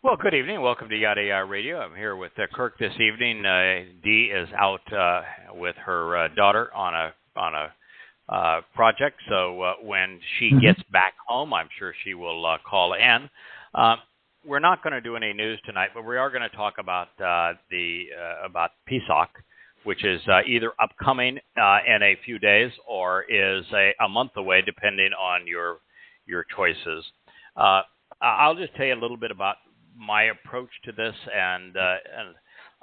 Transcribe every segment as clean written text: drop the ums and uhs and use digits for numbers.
Well, good evening. Welcome to Yada Yahowah Radio. I'm here with Kirk this evening. Dee is out with her daughter on a project, so when she gets back home, I'm sure she will call in. We're not going to do any news tonight, but we are going to talk about about Pesach, which is either upcoming in a few days or is a month away, depending on your choices. I'll just tell you a little bit about my approach to this, and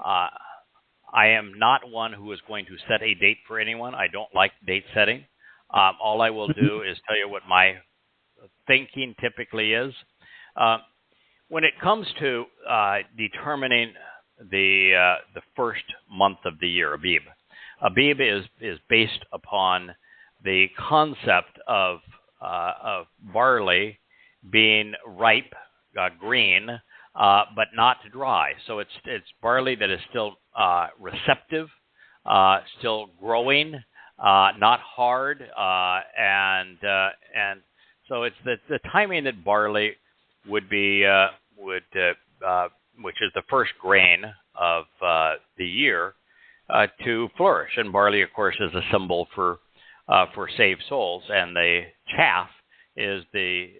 I am not one who is going to set a date for anyone. I don't like date setting. All I will do is tell you what my thinking typically is. When it comes to determining the first month of the year, Abib is based upon the concept of barley being ripe, green, but not dry. So it's barley that is still receptive, still growing, not hard, and so it's the timing that barley would be which is the first grain of the year to flourish. And barley, of course, is a symbol for saved souls, and the chaff is a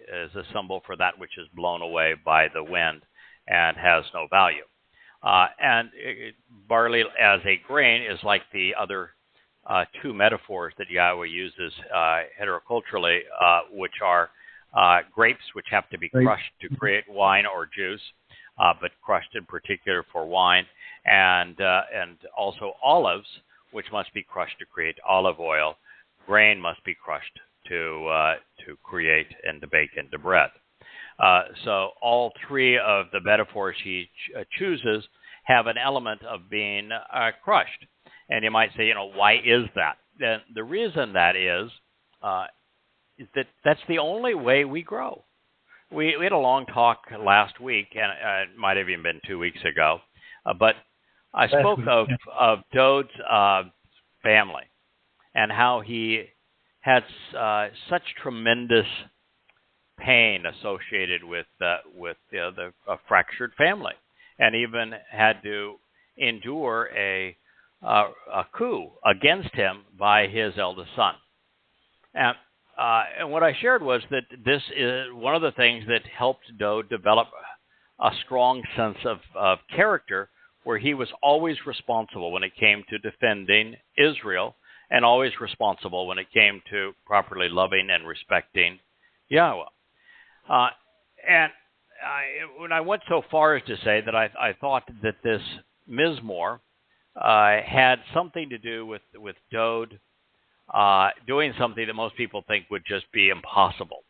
symbol for that which is blown away by the wind and has no value. Barley as a grain is like the other two metaphors that Yahweh uses heteroculturally, which are grapes, which have to be crushed to create wine or juice, but crushed in particular for wine, and also olives, which must be crushed to create olive oil. Grain must be crushed to create and to bake into bread. So all three of the metaphors he chooses have an element of being crushed. And you might say, why is that? And the reason that is that that's the only way we grow. We had a long talk last week, and it might have even been 2 weeks ago, but I spoke of Dowd's family and how he had such tremendous pain associated with a fractured family, and even had to endure a coup against him by his eldest son. And what I shared was that this is one of the things that helped Dowd develop a strong sense of character, where he was always responsible when it came to defending Israel, and always responsible when it came to properly loving and respecting Yahweh. When I went so far as to say that I thought that this Mizmowr had something to do with Dowd doing something that most people think would just be impossible.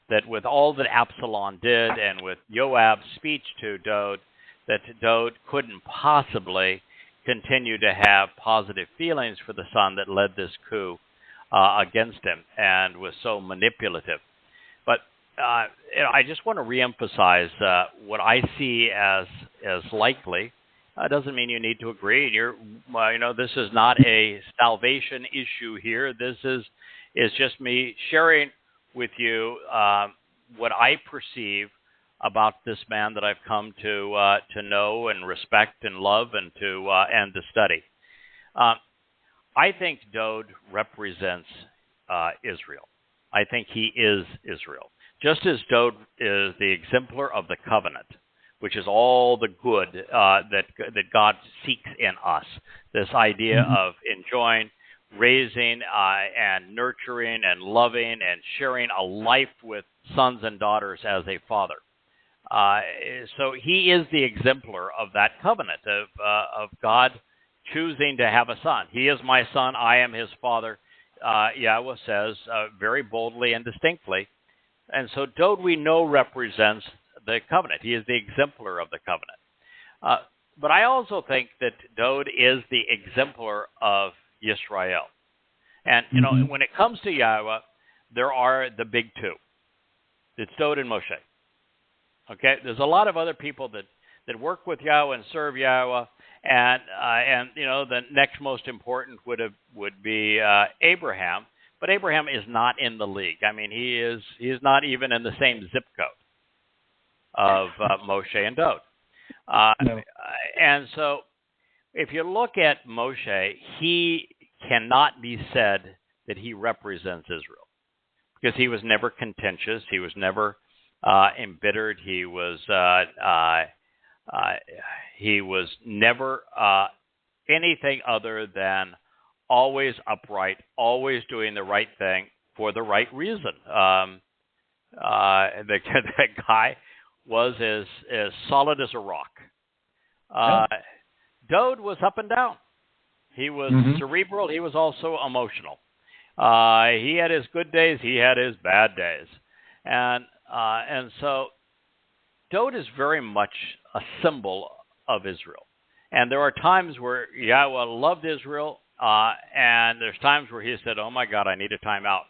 That with all that Absalom did, and with Joab's speech to Dowd, that Dowd couldn't possibly continue to have positive feelings for the son that led this coup against him and was so manipulative. But I just want to reemphasize what I see as likely. Doesn't mean you need to agree. This is not a salvation issue here. This is just me sharing with you what I perceive about this man that I've come to know and respect and love and to study. I think Dowd represents Israel. I think he is Israel. Just as Dowd is the exemplar of the covenant, which is all the good that God seeks in us. This idea of enjoying, raising, and nurturing, and loving, and sharing a life with sons and daughters as a father. So he is the exemplar of that covenant of God choosing to have a son. He is my son, I am his father, Yahweh says very boldly and distinctly. And so Dowd, we know, represents the covenant. He is the exemplar of the covenant. But I also think that Dowd is the exemplar of Yisrael. And, when it comes to Yahweh, there are the big two. It's Dowd and Moshe. Okay? There's a lot of other people that work with Yahweh and serve Yahweh, and the next most important would be Abraham. But Abraham is not in the league. I mean, he is not even in the same zip code. of Moshe and Dowd. No. And so if you look at Moshe, he cannot be said that he represents Israel because he was never contentious. He was never embittered. He was never anything other than always upright, always doing the right thing for the right reason. That guy was as solid as a rock. Dowd was up and down. He was cerebral. He was also emotional. He had his good days. He had his bad days. And so Dowd is very much a symbol of Israel. And there are times where Yahweh loved Israel, and there's times where he said, oh, my God, I need a timeout.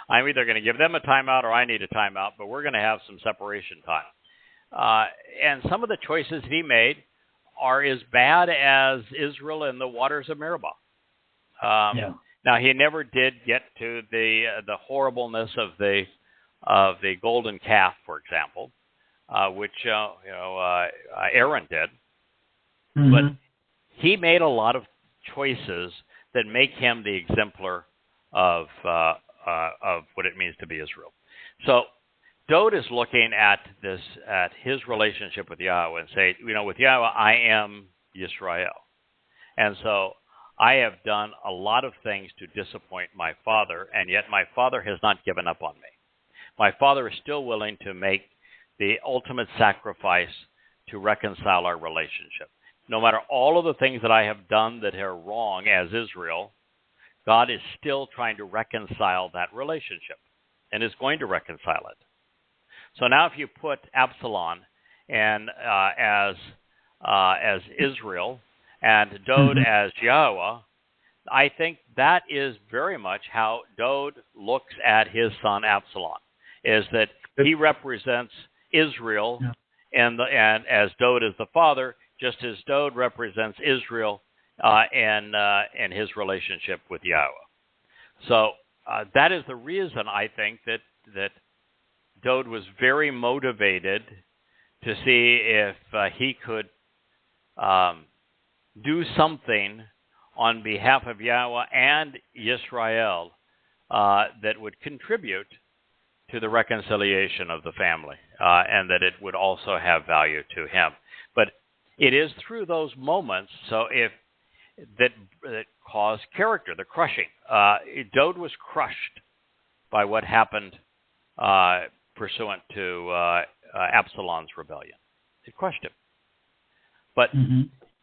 I'm either going to give them a timeout or I need a timeout, but we're going to have some separation time. And some of the choices that he made are as bad as Israel in the waters of Meribah. Now, he never did get to the horribleness of the golden calf, for example, which Aaron did. But he made a lot of choices that make him the exemplar of what it means to be Israel. So Dowd is looking at his relationship with Yahweh and say, with Yahweh, I am Yisrael. And so I have done a lot of things to disappoint my father, and yet my father has not given up on me. My father is still willing to make the ultimate sacrifice to reconcile our relationship. No matter all of the things that I have done that are wrong as Israel, God is still trying to reconcile that relationship and is going to reconcile it. So now if you put Absalom and as Israel and Dowd as Yahweh, I think that is very much how Dowd looks at his son Absalom, is that he represents Israel and as Dowd is the father, just as Dowd represents Israel and his relationship with Yahweh. So that is the reason I think that Dowd was very motivated to see if he could do something on behalf of Yahweh and Yisrael that would contribute to the reconciliation of the family, and that it would also have value to him. But it is through those moments, that cause character, the crushing. Dowd was crushed by what happened pursuant to Absalom's rebellion. It crushed him. But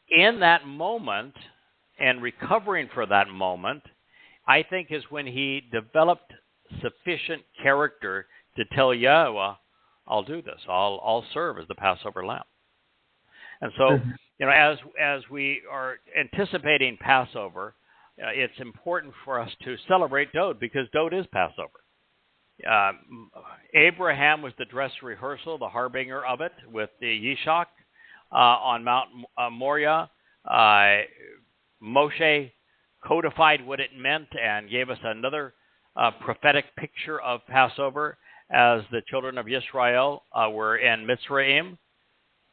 in that moment, and recovering for that moment, I think is when he developed sufficient character to tell Yahweh, I'll do this. I'll serve as the Passover lamb. And so, as we are anticipating Passover, it's important for us to celebrate Dowd because Dowd is Passover. Abraham was the dress rehearsal, the harbinger of it, with the Yishak on Mount Moriah. Moshe codified what it meant and gave us another prophetic picture of Passover as the children of Israel were in Mitzrayim.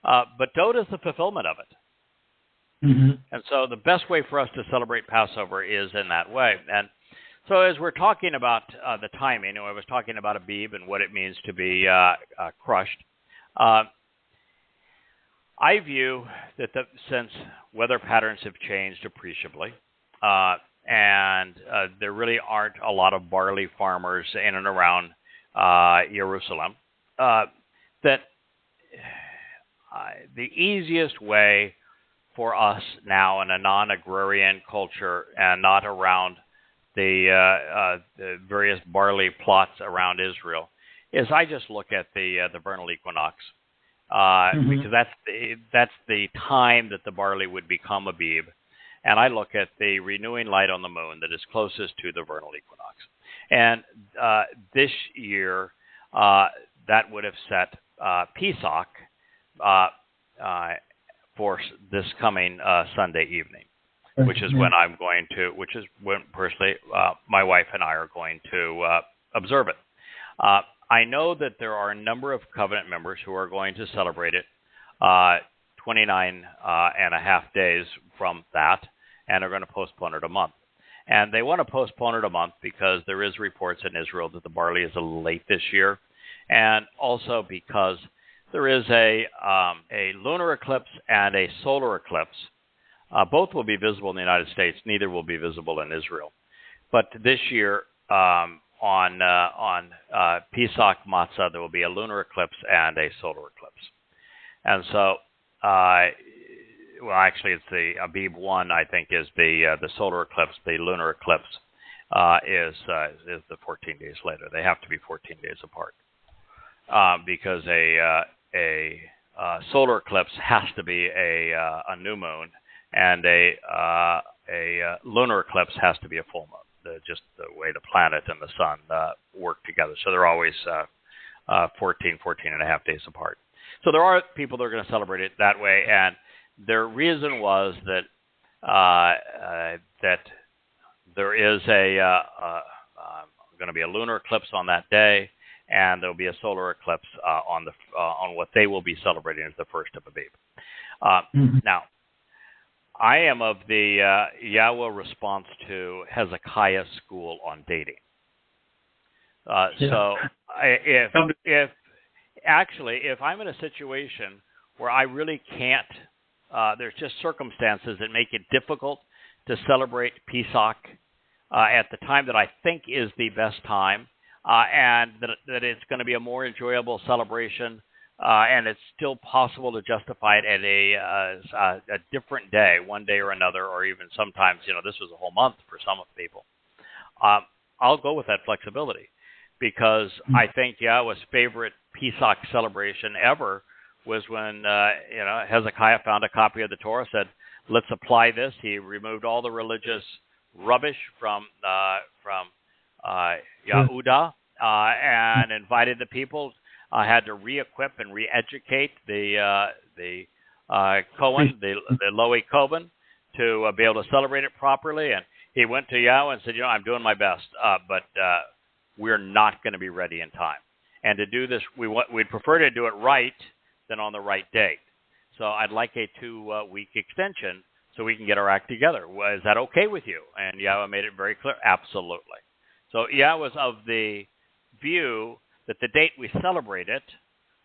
But Dowd is the fulfillment of it. And so the best way for us to celebrate Passover is in that way. And so as we're talking about the timing, I was talking about Abib and what it means to be crushed. I view that since weather patterns have changed appreciably, and there really aren't a lot of barley farmers in and around Jerusalem, that the easiest way for us now in a non-agrarian culture and not around the various barley plots around Israel is I just look at the vernal equinox because that's the time that the barley would become Abib, and I look at the renewing light on the moon that is closest to the vernal equinox, and this year that would have set Pesach for this coming Sunday evening, which is when personally my wife and I are going to observe it. I know that there are a number of covenant members who are going to celebrate it 29 and a half days from that, and are going to postpone it a month. And they want to postpone it a month because there is reports in Israel that the barley is a little late this year, and also because there is a lunar eclipse and a solar eclipse. Both will be visible in the United States. Neither will be visible in Israel. But this year, on Pesach Matzah, there will be a lunar eclipse and a solar eclipse. And so, well, actually, it's the Abib 1, I think, is the solar eclipse. The lunar eclipse is the 14 days later. They have to be 14 days apart because a solar eclipse has to be a new moon, and a lunar eclipse has to be a full moon. Just the way the planet and the sun work together. So they're always 14 and a half days apart. So there are people that are going to celebrate it that way, and their reason was that that there is going to be a lunar eclipse on that day, and there will be a solar eclipse on what they will be celebrating as the first of Abib. Now, I am of the Yahowah response to Hezekiah's school on dating. So if I'm in a situation where I really can't, there's just circumstances that make it difficult to celebrate Pesach at the time that I think is the best time, and that it's going to be a more enjoyable celebration, and it's still possible to justify it at a different day, one day or another, or even sometimes, this was a whole month for some people. I'll go with that flexibility because I think Yahowah's favorite Pesach celebration ever was when Hezekiah found a copy of the Torah, said, let's apply this. He removed all the religious rubbish from Yehuda and invited the people. Had to re-equip and re-educate the Cohen, the Lowy Cohen, to be able to celebrate it properly. And he went to Yahowah and said, I'm doing my best, but we're not going to be ready in time. And to do this, we'd prefer to do it right than on the right date. So I'd like a 2-week extension so we can get our act together. Is that okay with you? And Yahowah made it very clear, absolutely. So Yahowah's of the view that the date we celebrate it,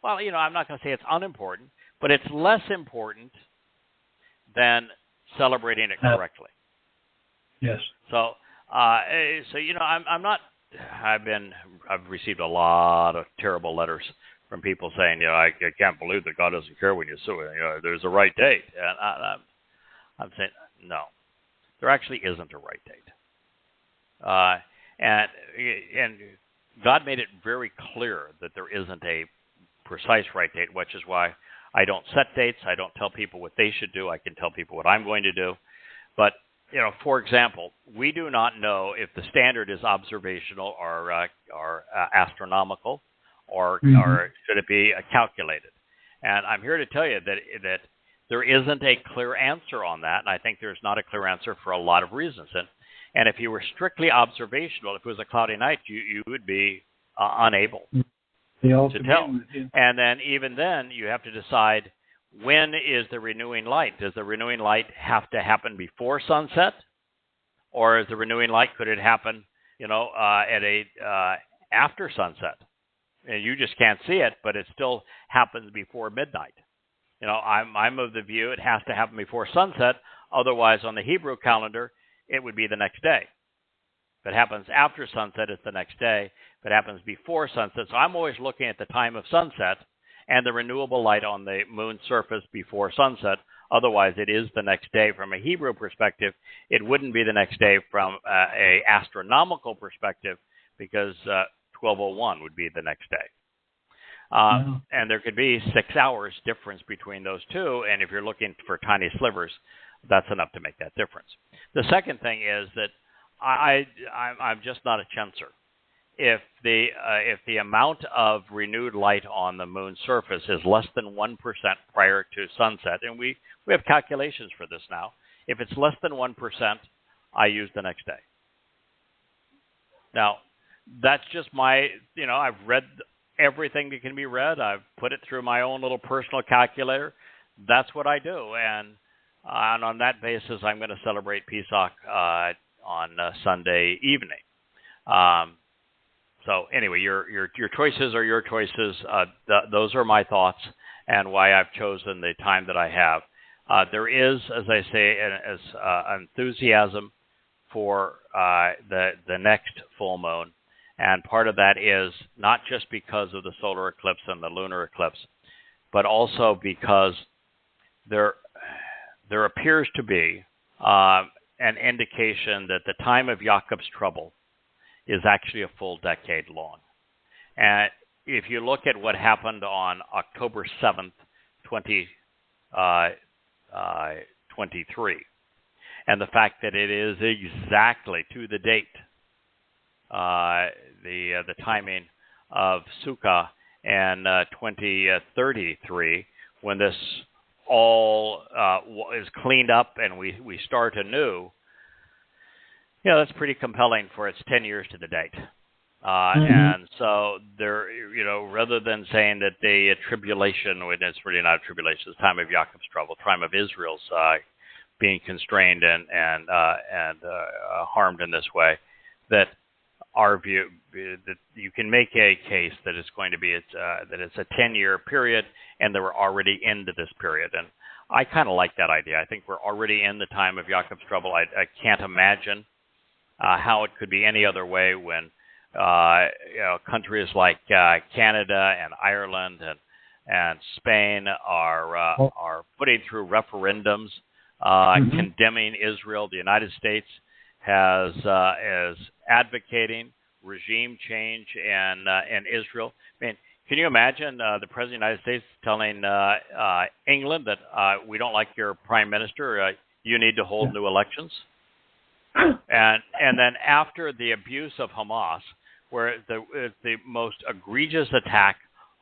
well, I'm not going to say it's unimportant, but it's less important than celebrating it correctly. Yes. So, I'm not. I've received a lot of terrible letters from people saying, I can't believe that God doesn't care when you sue it. There's a right date, and I'm saying no, there actually isn't a right date, and God made it very clear that there isn't a precise right date, which is why I don't set dates. I don't tell people what they should do. I can tell people what I'm going to do. But, for example, we do not know if the standard is observational or astronomical or should it be calculated. And I'm here to tell you that there isn't a clear answer on that, and I think there's not a clear answer for a lot of reasons. And if you were strictly observational, if it was a cloudy night, you would be unable to tell. And then even then, you have to decide, when is the renewing light? Does the renewing light have to happen before sunset? Or is the renewing light, could it happen, at after sunset? And you just can't see it, but it still happens before midnight. I'm of the view it has to happen before sunset. Otherwise, on the Hebrew calendar, it would be the next day. If it happens after sunset, it's the next day. If it happens before sunset, so I'm always looking at the time of sunset and the renewable light on the moon's surface before sunset. Otherwise, it is the next day. From a Hebrew perspective, it wouldn't be the next day from a astronomical perspective, because 12:01 would be the next day. And there could be 6 hours difference between those two, and if you're looking for tiny slivers, that's enough to make that difference. The second thing is that I'm just not a censor. If the amount of renewed light on the moon's surface is less than 1% prior to sunset, and we have calculations for this now, if it's less than 1%, I use the next day. Now, that's just my, I've read everything that can be read. I've put it through my own little personal calculator. That's what I do, and on that basis, I'm going to celebrate Pesach on Sunday evening. So anyway, your choices are your choices. Those are my thoughts and why I've chosen the time that I have. There is, as I say, enthusiasm for the next full moon, and part of that is not just because of the solar eclipse and the lunar eclipse, but also because there appears to be an indication that the time of Jacob's trouble is actually a full decade long. And if you look at what happened on October 7th, 2023, and the fact that it is exactly to the date, the timing of Sukkah and 2033, when this all is cleaned up and we start anew, that's pretty compelling for its 10 years to the date. And so there, rather than saying that the tribulation, when it's really not a tribulation, it's the time of Jacob's trouble, time of Israel's being constrained and harmed in this way, that our view, that you can make a case that it's going to be that it's a 10-year period, and that we're already into this period. And I kind of like that idea. I think we're already in the time of Jacob's trouble. I can't imagine how it could be any other way when countries like Canada and Ireland and Spain are putting through referendums condemning Israel. The United States is advocating regime change in Israel. I mean, can you imagine the President of the United States telling England that we don't like your prime minister, you need to hold new elections? And then after the abuse of Hamas, where the most egregious attack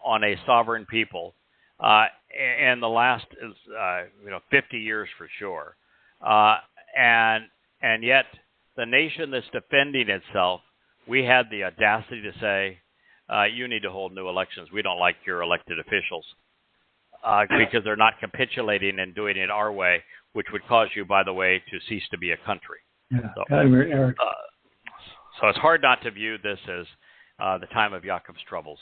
on a sovereign people in the last 50 years for sure, and yet the nation that's defending itself, we had the audacity to say, you need to hold new elections. We don't like your elected officials because they're not capitulating and doing it our way, which would cause you, by the way, to cease to be a country. Yeah, so it's hard not to view this as the time of Jacob's troubles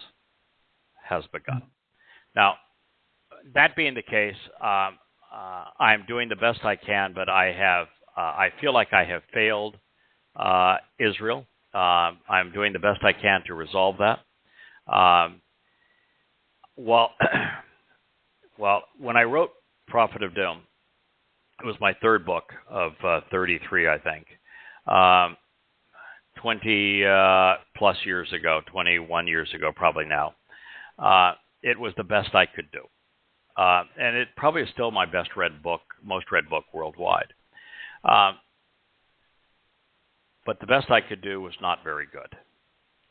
has begun. Now, that being the case, I'm doing the best I can, but I feel like I have failed Israel. I'm doing the best I can to resolve that. Well, when I wrote Prophet of Doom, it was my third book of 33, I think. 20 plus years ago, 21 years ago, probably now. It was the best I could do. And it probably is still my most read book worldwide. But the best I could do was not very good.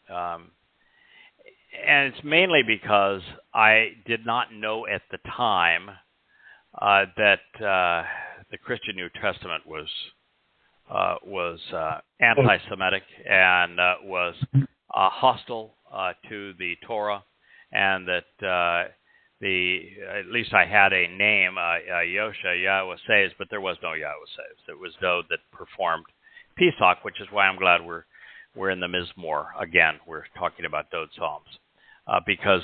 And it's mainly because I did not know at the time that the Christian New Testament was anti-Semitic and was hostile to the Torah, and that at least I had a name, Yahowah says, but there was no Yahowah says. It was Dowd that performed Pesach, which is why I'm glad we're in the Mizmowr again. We're talking about Dowd Psalms because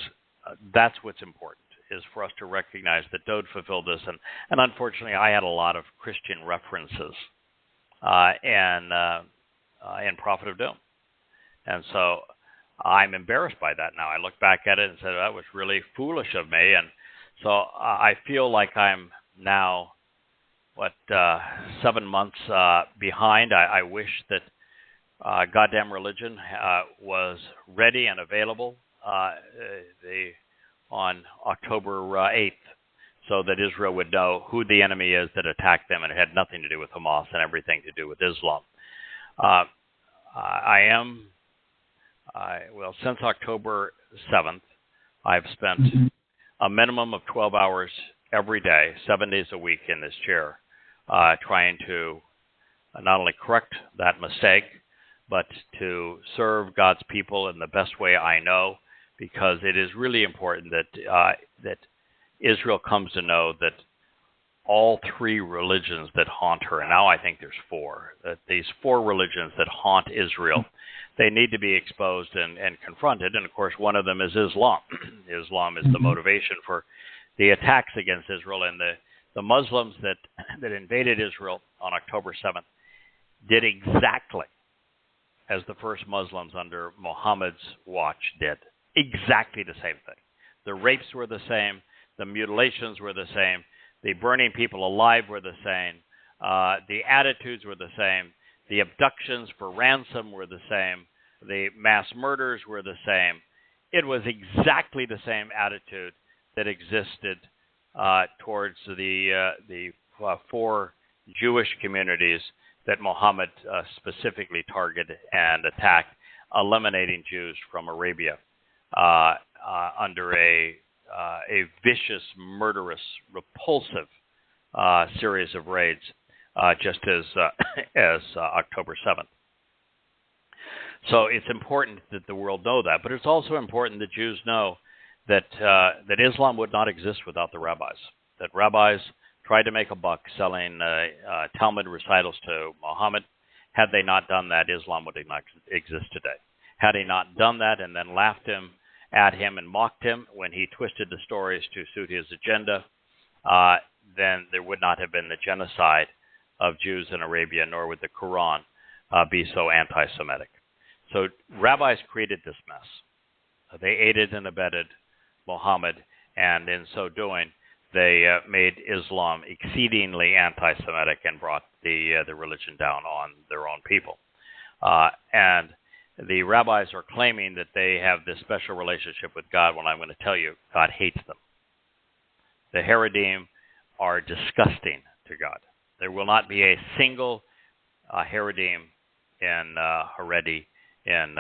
that's what's important, is for us to recognize that Dowd fulfilled this, and unfortunately I had a lot of Christian references in Prophet of Doom, and so I'm embarrassed by that now. I look back at it and say that was really foolish of me, and so I feel like I'm now 7 months behind. I wish that goddamn religion was ready and available on October 8th, so that Israel would know who the enemy is that attacked them, and it had nothing to do with Hamas and everything to do with Islam. Since October 7th, I've spent a minimum of 12 hours every day, 7 days a week in this chair, trying to not only correct that mistake, but to serve God's people in the best way I know, because it is really important that Israel comes to know that all three religions that haunt her, and now I think there's four, that these four religions that haunt Israel, they need to be exposed and confronted. And of course, one of them is Islam. Islam is the motivation for the attacks against Israel, and the Muslims that invaded Israel on October 7th did exactly as the first Muslims under Muhammad's watch did. Exactly the same thing. The rapes were the same. The mutilations were the same. The burning people alive were the same. The attitudes were the same. The abductions for ransom were the same. The mass murders were the same. It was exactly the same attitude that existed towards the four Jewish communities that Muhammad specifically targeted and attacked, eliminating Jews from Arabia under a vicious, murderous, repulsive series of raids, just as October 7th. So it's important that the world know that, but it's also important that Jews know that Islam would not exist without the rabbis. That rabbis tried to make a buck selling Talmud recitals to Muhammad. Had they not done that, Islam would not exist today. Had he not done that and then laughed at him and mocked him when he twisted the stories to suit his agenda, then there would not have been the genocide of Jews in Arabia, nor would the Quran be so anti-Semitic. So rabbis created this mess. They aided and abetted Muhammad, and in so doing, they made Islam exceedingly anti-Semitic and brought the religion down on their own people. And the rabbis are claiming that they have this special relationship with God, when I'm going to tell you, God hates them. The Haredim are disgusting to God. There will not be a single Haredim in Haredi in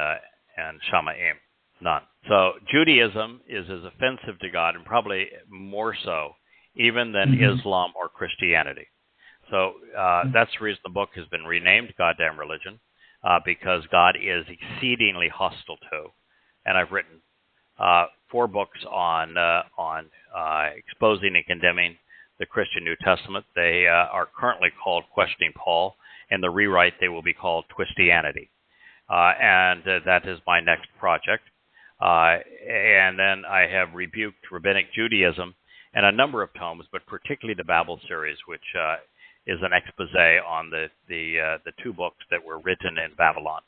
Shamaim. None. So Judaism is as offensive to God, and probably more so even than Islam or Christianity. So that's the reason the book has been renamed Goddamn Religion, because God is exceedingly hostile to. And I've written 4 books on exposing and condemning the Christian New Testament. They are currently called Questioning Paul. In the rewrite, they will be called Twistianity. And that is my next project. And then I have rebuked Rabbinic Judaism and a number of tomes, but particularly the Babel series, which is an expose on the 2 books that were written in Babylon,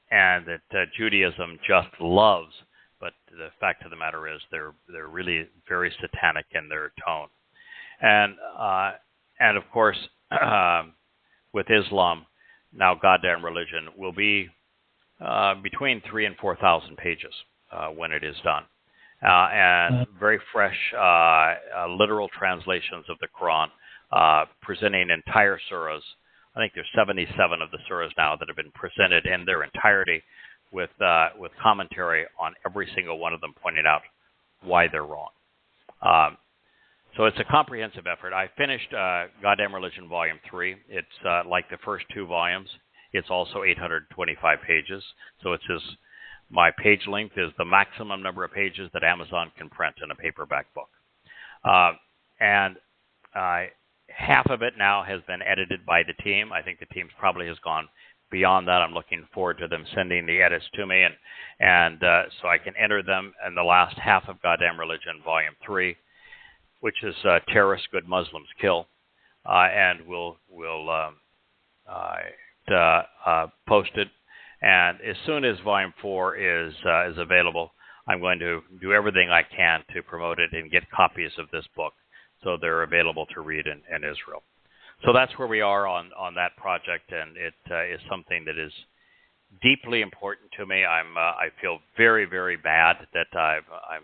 and that Judaism just loves. But the fact of the matter is, they're really very satanic in their tone, and of course, with Islam, now Goddamn Religion will be between 3,000 and 4,000 pages when it is done. And very fresh literal translations of the Quran, presenting entire surahs. I think there's 77 of the surahs now that have been presented in their entirety, with commentary on every single one of them, pointing out why they're wrong. So it's a comprehensive effort. I finished Goddamn Religion Volume 3. It's like the first 2 volumes. It's also 825 pages. So my page length is the maximum number of pages that Amazon can print in a paperback book. And half of it now has been edited by the team. I think the team probably has gone beyond that. I'm looking forward to them sending the edits to me, and so I can enter them in the last half of Goddamn Religion Volume 3, which is Terrorists Good Muslims Kill, and we'll post it. And as soon as Volume 4 is available, I'm going to do everything I can to promote it and get copies of this book so they're available to read in Israel. So that's where we are on that project, and it is something that is deeply important to me. I feel very, very bad that I'm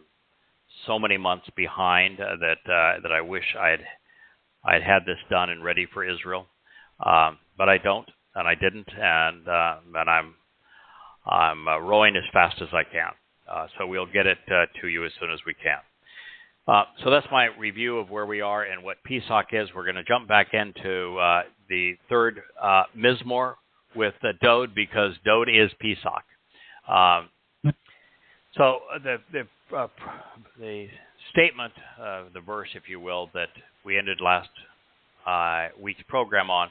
so many months behind, that I wish I'd had this done and ready for Israel, but I don't, and I didn't, and I'm rowing as fast as I can. So we'll get it to you as soon as we can. So that's my review of where we are and what Pesach is. We're going to jump back into the third Mizmowr with Dowd, because Dowd is Pesach. So the statement, the verse, if you will, that we ended last week's program on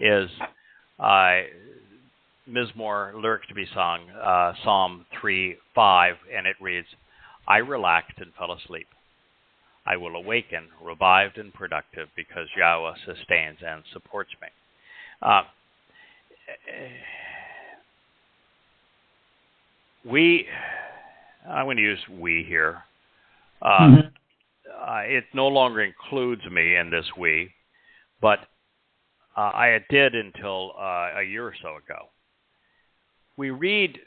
is Mizmowr, lyrics to be sung, Psalm 3:5, and it reads, "I relaxed and fell asleep. I will awaken, revived and productive, because Yahweh sustains and supports me." I'm going to use we here. It no longer includes me in this we, but I did until a year or so ago. We read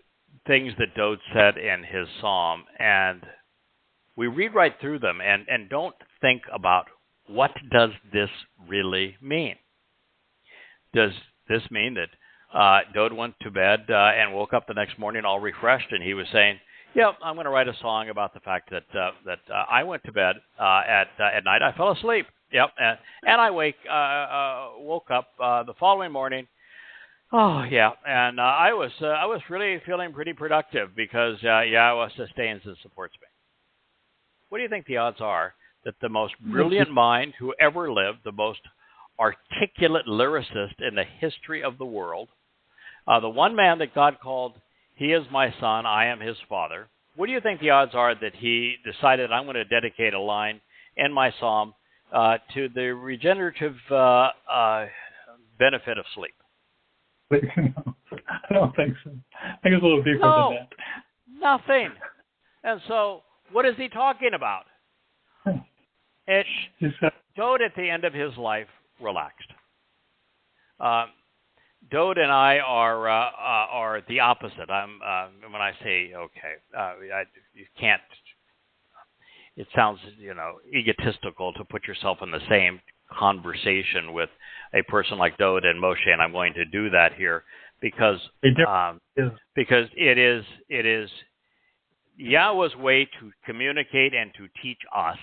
things that Dowd said in his psalm, and we read right through them and don't think about, what does this really mean? Does this mean that Dowd went to bed and woke up the next morning all refreshed, and he was saying, "Yeah, I'm going to write a song about the fact that I went to bed at night, I fell asleep. Yep, and I woke up the following morning. Oh yeah, and I was really feeling pretty productive because Yahweh sustains and supports me." What do you think the odds are that the most brilliant mind who ever lived, the most articulate lyricist in the history of the world, the one man that God called, "He is my son, I am his father," what do you think the odds are that he decided, "I'm going to dedicate a line in my psalm to the regenerative benefit of sleep"? I don't think so. I think it's a little deeper than that. Nothing. And so, what is he talking about? Dowd, at the end of his life, relaxed. Dowd and I are the opposite. When I say you can't. It sounds egotistical to put yourself in the same conversation with a person like Dowd and Moshe, and I'm going to do that here because it is Yahweh's way to communicate and to teach us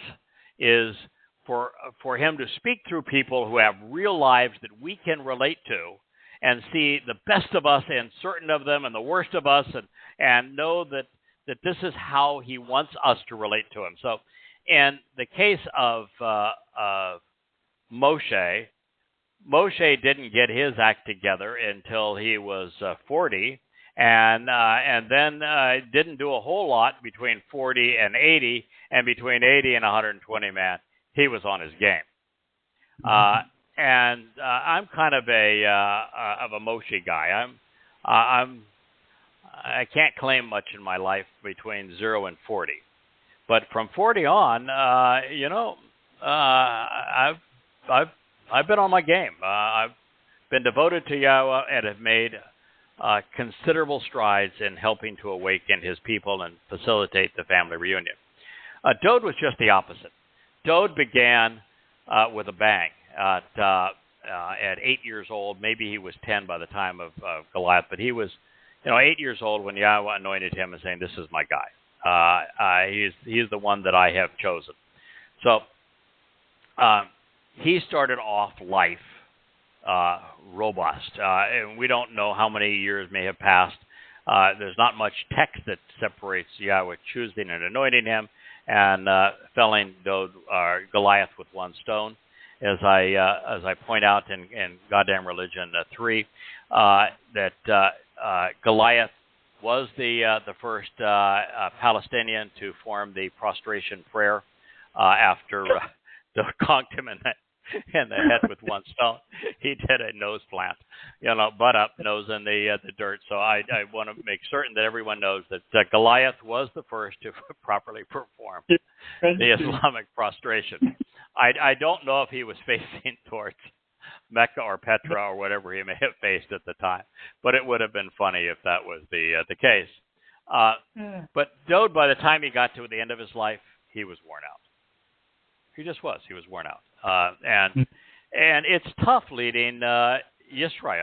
is for him to speak through people who have real lives that we can relate to and see the best of us and certain of them and the worst of us and know that this is how he wants us to relate to him. So in the case of Moshe didn't get his act together until he was 40, and then didn't do a whole lot between 40 and 80, and between 80 and 120, man, he was on his game. And I'm kind of a Moshe guy. I can't claim much in my life between 0 and 40, but from 40 on, I've been on my game. I've been devoted to Yahweh and have made considerable strides in helping to awaken his people and facilitate the family reunion. Dowd was just the opposite. Dowd began with a bang at 8 years old. Maybe he was 10 by the time of Goliath, but he was 8 years old when Yahweh anointed him and saying, "This is my guy. He's the one that I have chosen." So he started off life robust. And we don't know how many years may have passed. There's not much text that separates Yahweh choosing and anointing him and felling Goliath with one stone. As I point out in Goddamn Religion 3, that Goliath was the first Palestinian to form the prostration prayer after conked him in the head with one stone. He did a nose plant, butt up, nose in the dirt. So I want to make certain that everyone knows that Goliath was the first to properly perform the Islamic prostration. I don't know if he was facing towards Mecca or Petra or whatever he may have faced at the time, but it would have been funny if that was the case. But Dowd, by the time he got to the end of his life, he was worn out. He just was. He was worn out. And it's tough leading Yisrael.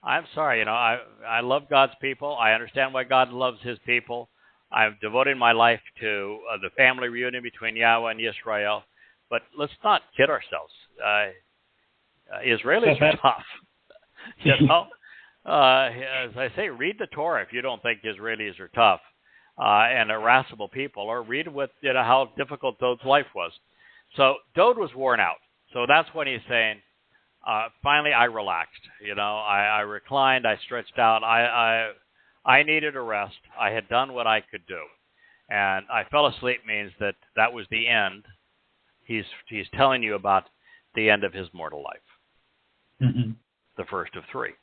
I'm sorry, I love God's people. I understand why God loves his people. I'm devoting my life to the family reunion between Yahweh and Yisrael. But let's not kid ourselves. Israelis are tough. As I say, read the Torah if you don't think Israelis are tough. and irascible people, or read what how difficult Dowd's life was. So Dowd was worn out. So that's when he's saying, finally I relaxed. I reclined, I stretched out, I needed a rest. I had done what I could do, and I fell asleep means that was the end. He's telling you about the end of his mortal life, the first of three.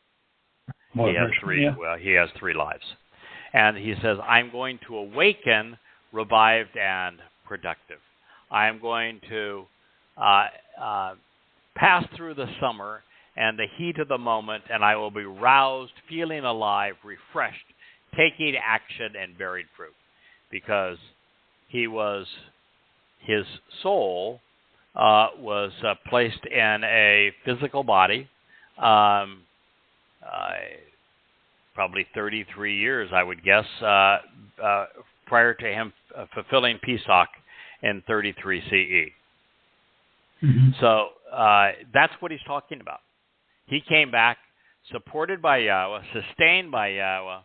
He has three. Yeah. Well, he has 3 lives, and he says, "I'm going to awaken, revived, and productive. I am going to pass through the summer and the heat of the moment, and I will be roused, feeling alive, refreshed, taking action, and bearing fruit," because his soul was placed in a physical body. Probably 33 years, I would guess, prior to him fulfilling Pesach in 33 CE. So that's what he's talking about. He came back supported by Yahweh, sustained by Yahweh,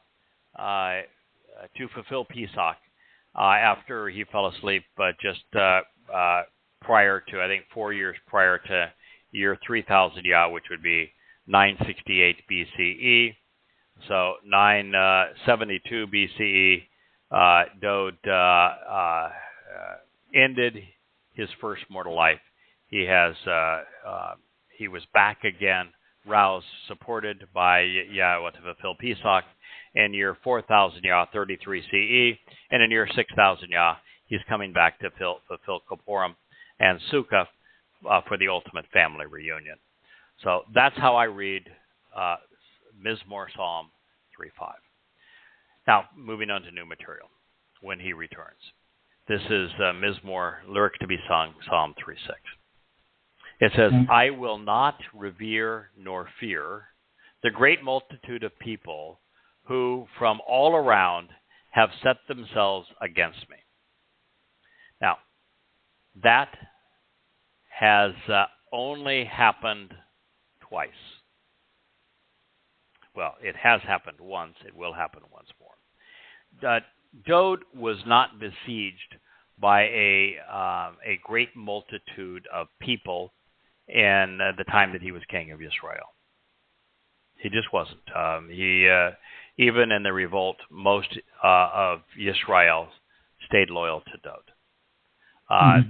to fulfill Pesach after he fell asleep just prior to, I think, 4 years prior to year 3000 Yah, which would be 968 BCE. So 972 BCE, Dowd ended his first mortal life. He was back again, roused, supported by Yahweh to fulfill Pesach in year 4000 Yah, 33 CE, and in year 6000 Yah, he's coming back to fulfill Kippurim and Sukkah for the ultimate family reunion. So that's how I read Mizmowr Psalm 3:5. Now, moving on to new material, when he returns. This is Mizmowr, lyric to be sung, Psalm 3:6. It says, "I will not revere nor fear the great multitude of people who from all around have set themselves against me." Now, that has only happened twice. Well, it has happened once. It will happen once more. Dowd was not besieged by a great multitude of people in the time that he was king of Israel. He just wasn't. Even in the revolt, most of Israel stayed loyal to Dowd.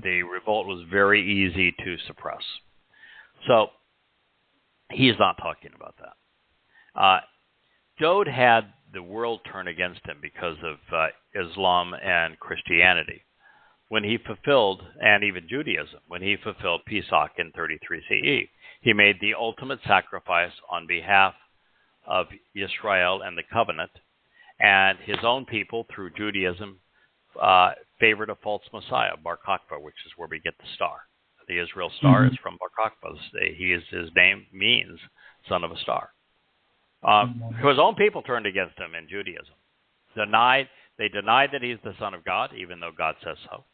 The revolt was very easy to suppress. So he's not talking about that. Dowd had the world turn against him because of Islam and Christianity. When he fulfilled, and even Judaism, when he fulfilled Pesach in 33 CE, he made the ultimate sacrifice on behalf of Israel and the covenant, and his own people, through Judaism, favored a false Messiah, Bar Kokhba, which is where we get the star. The Israel star is from Bar Kokhba. His name means son of a star. His own people turned against him in Judaism. They denied that he's the Son of God, even though God says so.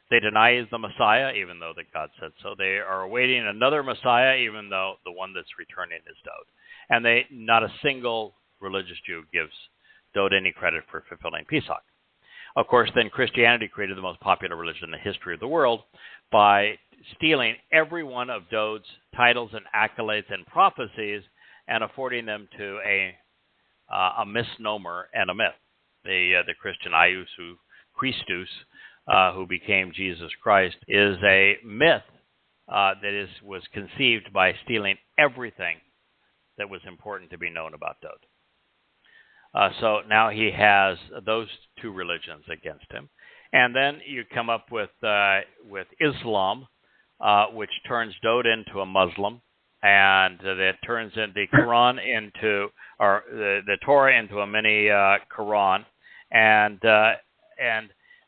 They deny he's the Messiah, even though that God said so. They are awaiting another Messiah, even though the one that's returning is Dowd. And not a single religious Jew gives Dowd any credit for fulfilling Pesach. Of course, then Christianity created the most popular religion in the history of the world by stealing every one of Dowd's titles and accolades and prophecies and affording them to a misnomer and a myth. The Christian Ius Christus, who became Jesus Christ, is a myth that was conceived by stealing everything that was important to be known about Dowd. So now he has those two religions against him. And then you come up with Islam, which turns Dowd into a Muslim, and that turns the Quran into, or the Torah into a mini Quran, and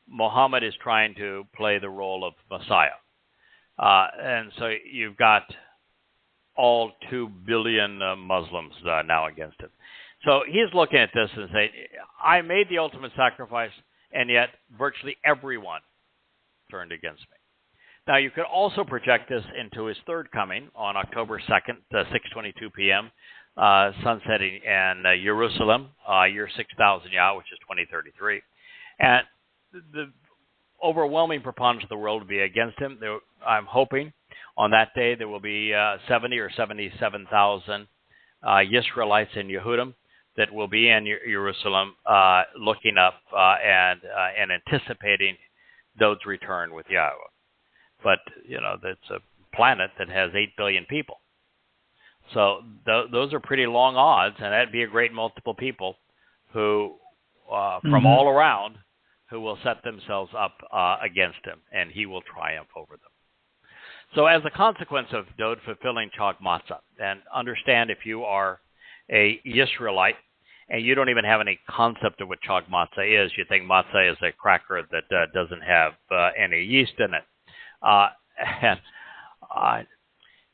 Muhammad is trying to play the role of Messiah. And so you've got all 2 billion Muslims now against him. So he's looking at this and saying, I made the ultimate sacrifice, and yet virtually everyone turned against me. Now, you could also project this into his third coming on October 2nd, 6:22 p.m., sunsetting in Jerusalem, year 6000 Yah, which is 2033. And the overwhelming preponderance of the world will be against him. I'm hoping on that day there will be 70 or 77,000 Yisraelites in Yehudim that will be in Jerusalem looking up and anticipating Dowd's return with Yahowah. But, that's a planet that has 8 billion people. So those are pretty long odds, and that'd be a great multiple people who, from all around, who will set themselves up against him, and he will triumph over them. So as a consequence of Dowd fulfilling Chag Matzah, and understand if you are a Yisraelite and you don't even have any concept of what Chag Matzah is, you think Matzah is a cracker that doesn't have any yeast in it.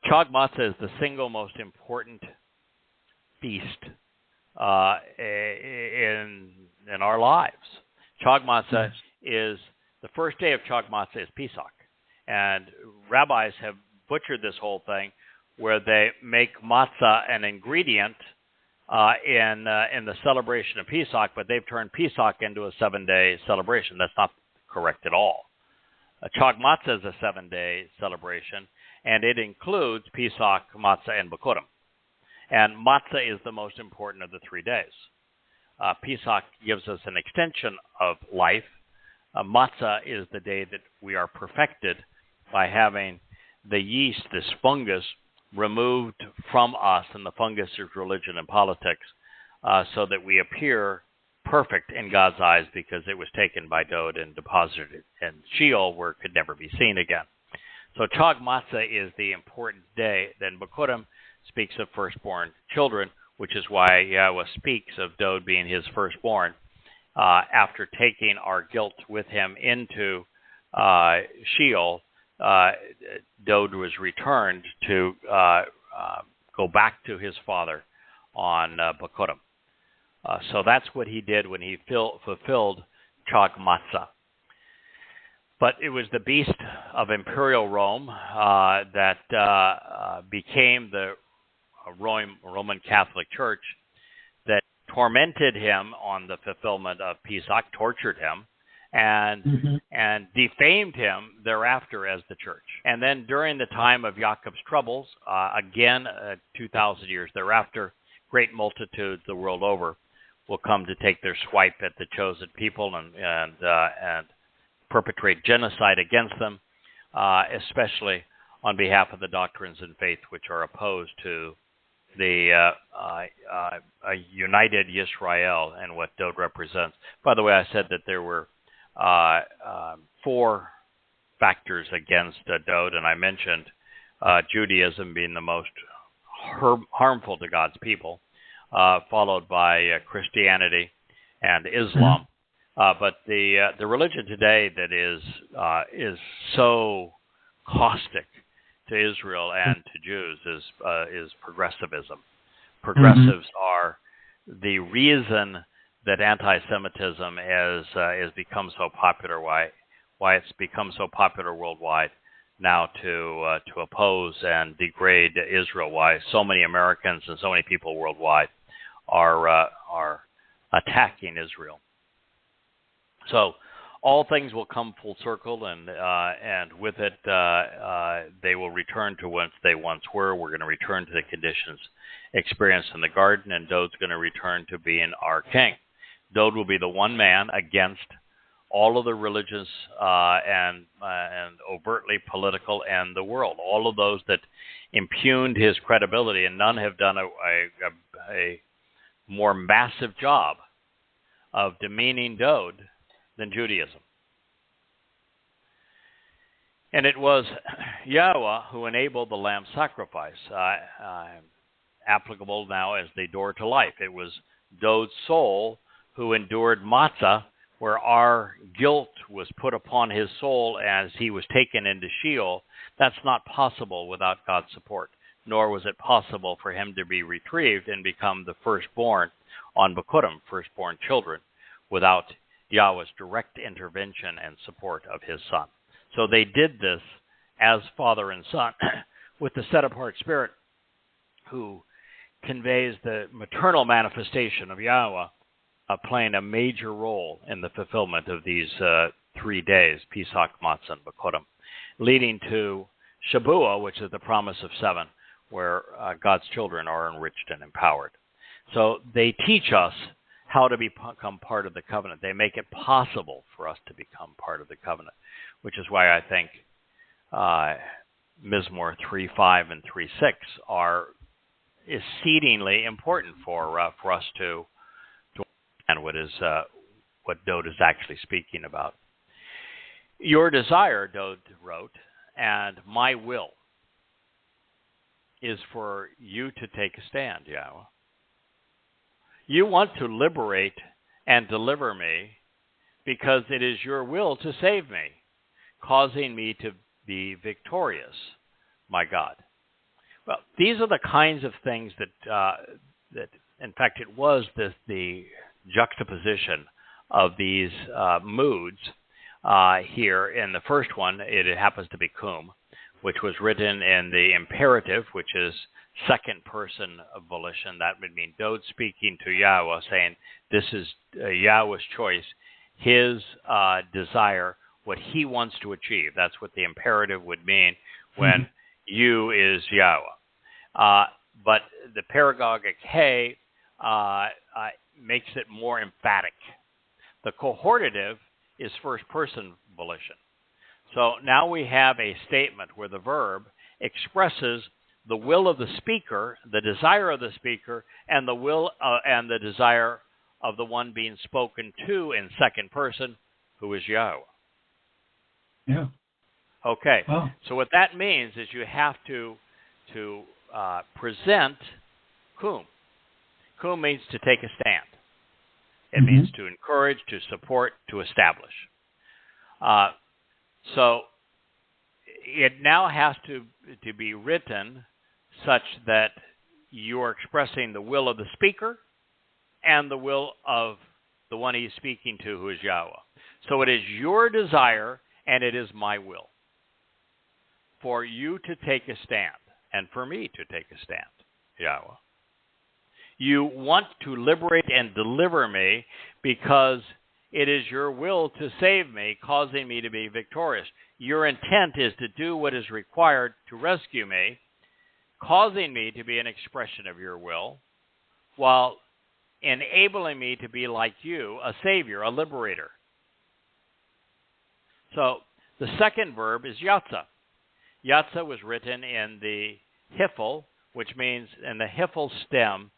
Chag Matzah is the single most important feast in our lives. Chag Matzah is the first day of Chag Matzah is Pesach, and rabbis have butchered this whole thing, where they make matzah an ingredient in the celebration of Pesach, but they've turned Pesach into a 7-day celebration. That's not correct at all. Chag Matzah is a 7-day celebration, and it includes Pesach, Matzah, and Bikurim. And Matzah is the most important of the 3 days. Pesach gives us an extension of life. Matzah is the day that we are perfected by having the yeast, this fungus, removed from us, and the fungus is religion and politics, so that we appear perfect in God's eyes because it was taken by Dowd and deposited in Sheol, where it could never be seen again. So Chag Matzah is the important day. Then Bikurim speaks of firstborn children, which is why Yahowah speaks of Dowd being his firstborn. After taking our guilt with him into Sheol, Dowd was returned to go back to his father on Bikurim. So that's what he did when he fulfilled Chag Matzah. But it was the beast of imperial Rome that became the Roman Catholic Church that tormented him on the fulfillment of Pesach, tortured him, and defamed him thereafter as the church. And then during the time of Jacob's troubles, again 2,000 years thereafter, great multitudes the world over will come to take their swipe at the chosen people and perpetrate genocide against them, especially on behalf of the doctrines and faith which are opposed to the united Yisrael and what Dowd represents. By the way, I said that there were 4 factors against Dowd, and I mentioned Judaism being the most harmful to God's people, followed by Christianity and Islam. But the religion today that is so caustic to Israel and to Jews is progressivism. Progressives are the reason that anti-Semitism has become so popular. Why it's become so popular worldwide now to oppose and degrade Israel. Why so many Americans and so many people worldwide are attacking Israel. So all things will come full circle, and with it, they will return to whence they once were. We're going to return to the conditions experienced in the garden, and Dowd's going to return to being our king. Dowd will be the one man against all of the religious and overtly political and the world, all of those that impugned his credibility, and none have done a more massive job of demeaning Dowd than Judaism. And it was Yahowah who enabled the lamb sacrifice, applicable now as the door to life. It was Dowd's soul who endured Matzah, where our guilt was put upon his soul as he was taken into Sheol. That's not possible without God's support, nor was it possible for him to be retrieved and become the firstborn on Bikurim, firstborn children, without Yahowah's direct intervention and support of his son. So they did this as father and son with the set-apart spirit who conveys the maternal manifestation of Yahowah playing a major role in the fulfillment of these 3 days, Pesach, Matzah, and Bakodim, leading to Shabuah, which is the promise of 7, where God's children are enriched and empowered. So they teach us how to become part of the covenant. They make it possible for us to become part of the covenant, which is why I think Mizmowr 3:5 and 3:6 are exceedingly important for us to understand what Dowd is actually speaking about. Your desire, Dowd wrote, and my will is for you to take a stand, Yahweh. You want to liberate and deliver me because it is your will to save me, causing me to be victorious, my God. Well, these are the kinds of things that in fact, it was the juxtaposition of these moods here. In the first one, it happens to be kum, which was written in the imperative, which is second person of volition. That would mean Dowd speaking to Yahweh, saying, this is Yahweh's choice, his desire, what he wants to achieve. That's what the imperative would mean when you is Yahweh. But the paragogic he makes it more emphatic. The cohortative is first person volition. So now we have a statement where the verb expresses the will of the speaker, the desire of the speaker, and the will and the desire of the one being spoken to in second person, who is Yahweh. Yeah. Okay. Wow. So what that means is you have to present kum. Kum means to take a stand. It means to encourage, to support, to establish. So it now has to be written such that you're expressing the will of the speaker and the will of the one he's speaking to, who is Yahweh. So it is your desire and it is my will for you to take a stand and for me to take a stand, Yahweh. You want to liberate and deliver me because it is your will to save me, causing me to be victorious. Your intent is to do what is required to rescue me, causing me to be an expression of your will, while enabling me to be like you, a savior, a liberator. So the second verb is yatzah. Yatzah was written in the hiphil, which means in the hiphil stem.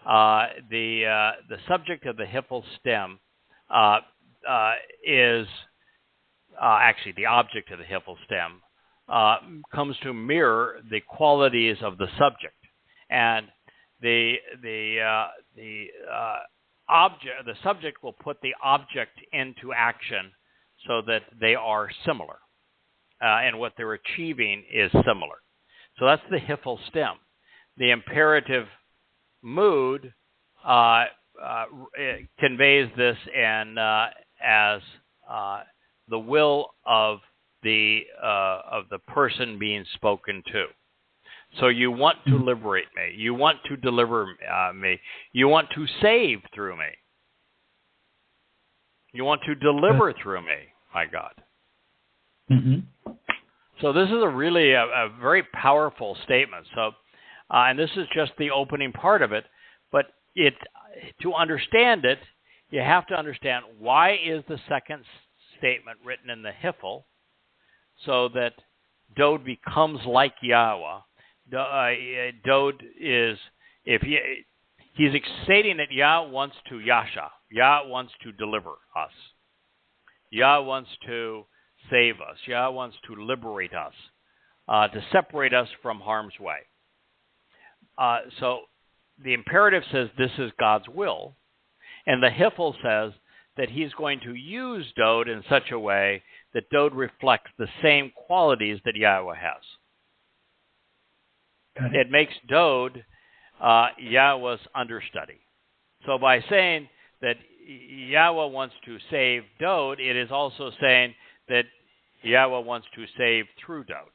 The subject of the hiphil stem is actually the object of the hiphil stem comes to mirror the qualities of the subject, and the subject will put the object into action so that they are similar, and what they're achieving is similar. So that's the hiphil stem. The imperative mood conveys this as the will of the person being spoken to. So you want to liberate me. You want to deliver me. You want to save through me. You want to deliver through me, my God. So this is a really a very powerful statement. So, and this is just the opening part of it. But to understand it, you have to understand why is the second statement written in the hiphil, so that Dowd becomes like Yahweh. Dowd is, he's stating that Yah wants to yasha. Yah wants to deliver us. Yah wants to save us. Yah wants to liberate us, to separate us from harm's way. So the imperative says this is God's will, and the hiphil says that he's going to use Dowd in such a way that Dowd reflects the same qualities that Yahweh has. It makes Dowd Yahweh's understudy. So by saying that Yahweh wants to save Dowd, it is also saying that Yahweh wants to save through Dowd.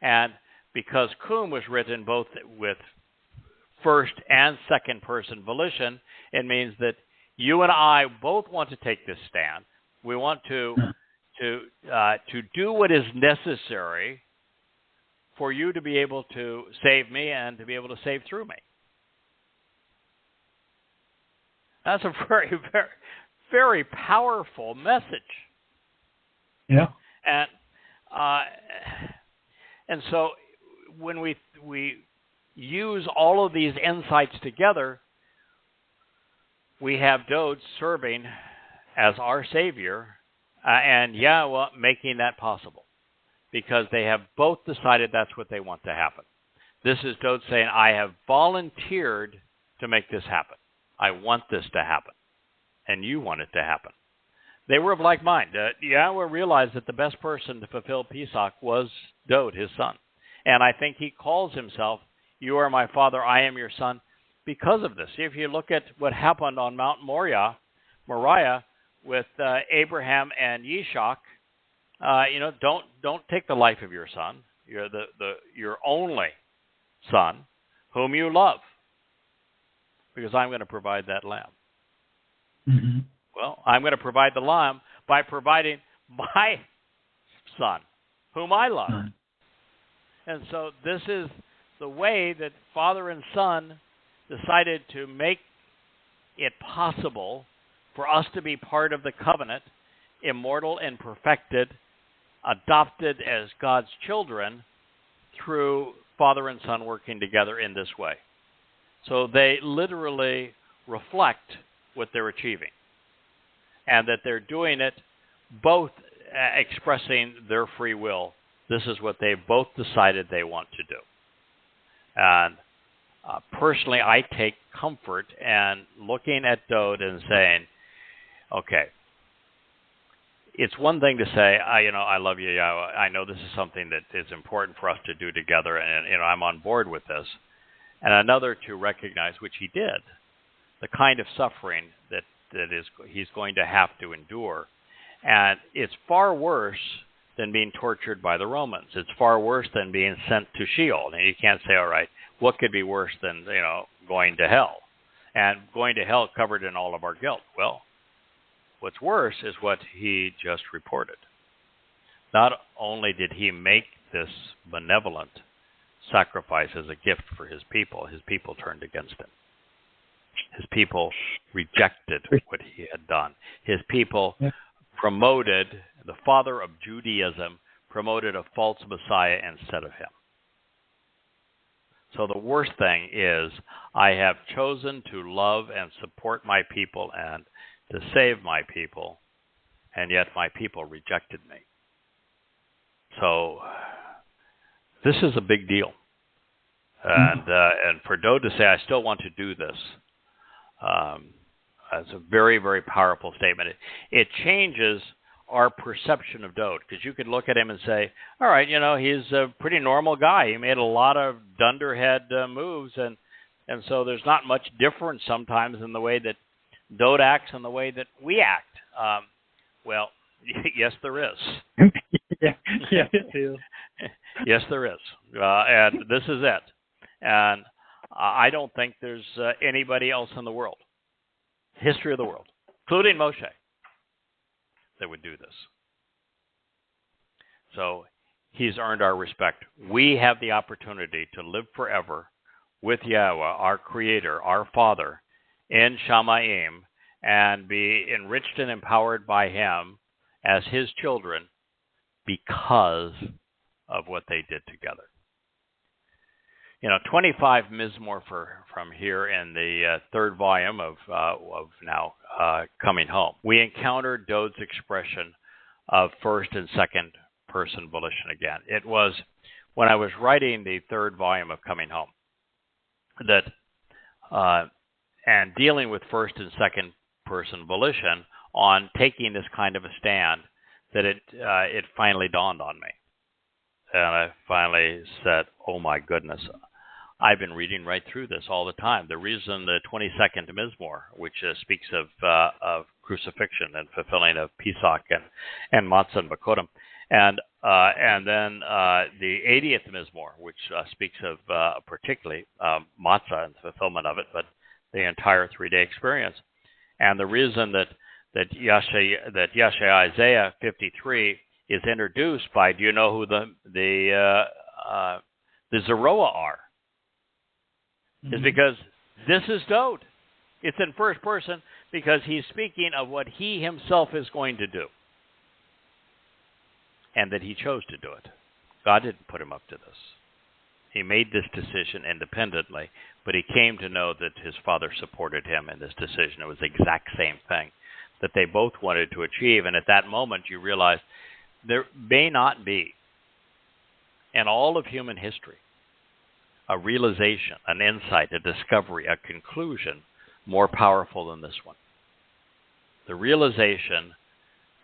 And because kum was written both with first and second person volition. It means that you and I both want to take this stand. We want to do what is necessary for you to be able to save me and to be able to save through me. That's a very, very, very powerful message. Yeah. And so when we use all of these insights together, we have Dowd serving as our Savior and Yahowah making that possible, because they have both decided that's what they want to happen. This is Dowd saying, I have volunteered to make this happen. I want this to happen, and you want it to happen. They were of like mind. Yahowah realized that the best person to fulfill Pesach was Dowd, his son. And I think he calls himself, you are my father, I am your son, because of this. If you look at what happened on Mount Moriah with Abraham and Yishak, don't take the life of your son, your only son, whom you love, because I'm going to provide that lamb. Mm-hmm. Well, I'm going to provide the lamb by providing my son, whom I love. Mm-hmm. And so this is the way that father and son decided to make it possible for us to be part of the covenant, immortal and perfected, adopted as God's children through father and son working together in this way. So they literally reflect what they're achieving, and that they're doing it both expressing their free will. This is what they both decided they want to do. And personally, I take comfort in looking at Dowd and saying, okay, it's one thing to say, I love you, Yahowah. I know this is something that is important for us to do together, and I'm on board with this. And another to recognize, which he did, the kind of suffering that he's going to have to endure. And it's far worse than being tortured by the Romans. It's far worse than being sent to Sheol. And you can't say, all right, what could be worse than going to hell? And going to hell covered in all of our guilt. Well, what's worse is what he just reported. Not only did he make this benevolent sacrifice as a gift for his people turned against him. His people rejected what he had done. His people promoted, the father of Judaism promoted a false Messiah instead of him. So the worst thing is, I have chosen to love and support my people and to save my people, and yet my people rejected me. So this is a big deal. And for Dowd to say, I still want to do this, it's a very, very powerful statement. It changes our perception of Dowd, because you could look at him and say, all right, he's a pretty normal guy. He made a lot of dunderhead moves, and so there's not much difference sometimes in the way that Dowd acts and the way that we act. Well, yes, there is. Yeah, it is. Yes, there is. And this is it. And I don't think there's anybody else in the world, history of the world, including Moshe, that would do this. So he's earned our respect. We have the opportunity to live forever with Yahowah, our Creator, our Father, in Shamayim, and be enriched and empowered by Him as His children because of what they did together. 25 Mizmowr from here in the third volume of now Coming Home. We encountered Dowd's expression of first and second person volition again. It was when I was writing the third volume of Coming Home that and dealing with first and second person volition on taking this kind of a stand that it finally dawned on me. And I finally said, oh my goodness, I've been reading right through this all the time. The reason the 22nd Mizmowr, which speaks of crucifixion and fulfilling of Pesach and Matzah and Bakodim, and and then the 80th Mizmowr, which speaks of particularly Matzah and the fulfillment of it, but the entire 3-day experience. And the reason that Isaiah 53 is introduced by, do you know who the Zeroah are? Is because this is Dowd. It's in first person because he's speaking of what he himself is going to do. And that he chose to do it. God didn't put him up to this. He made this decision independently, but he came to know that his Father supported him in this decision. It was the exact same thing that they both wanted to achieve. And at that moment, you realize there may not be, in all of human history, a realization, an insight, a discovery, a conclusion more powerful than this one. The realization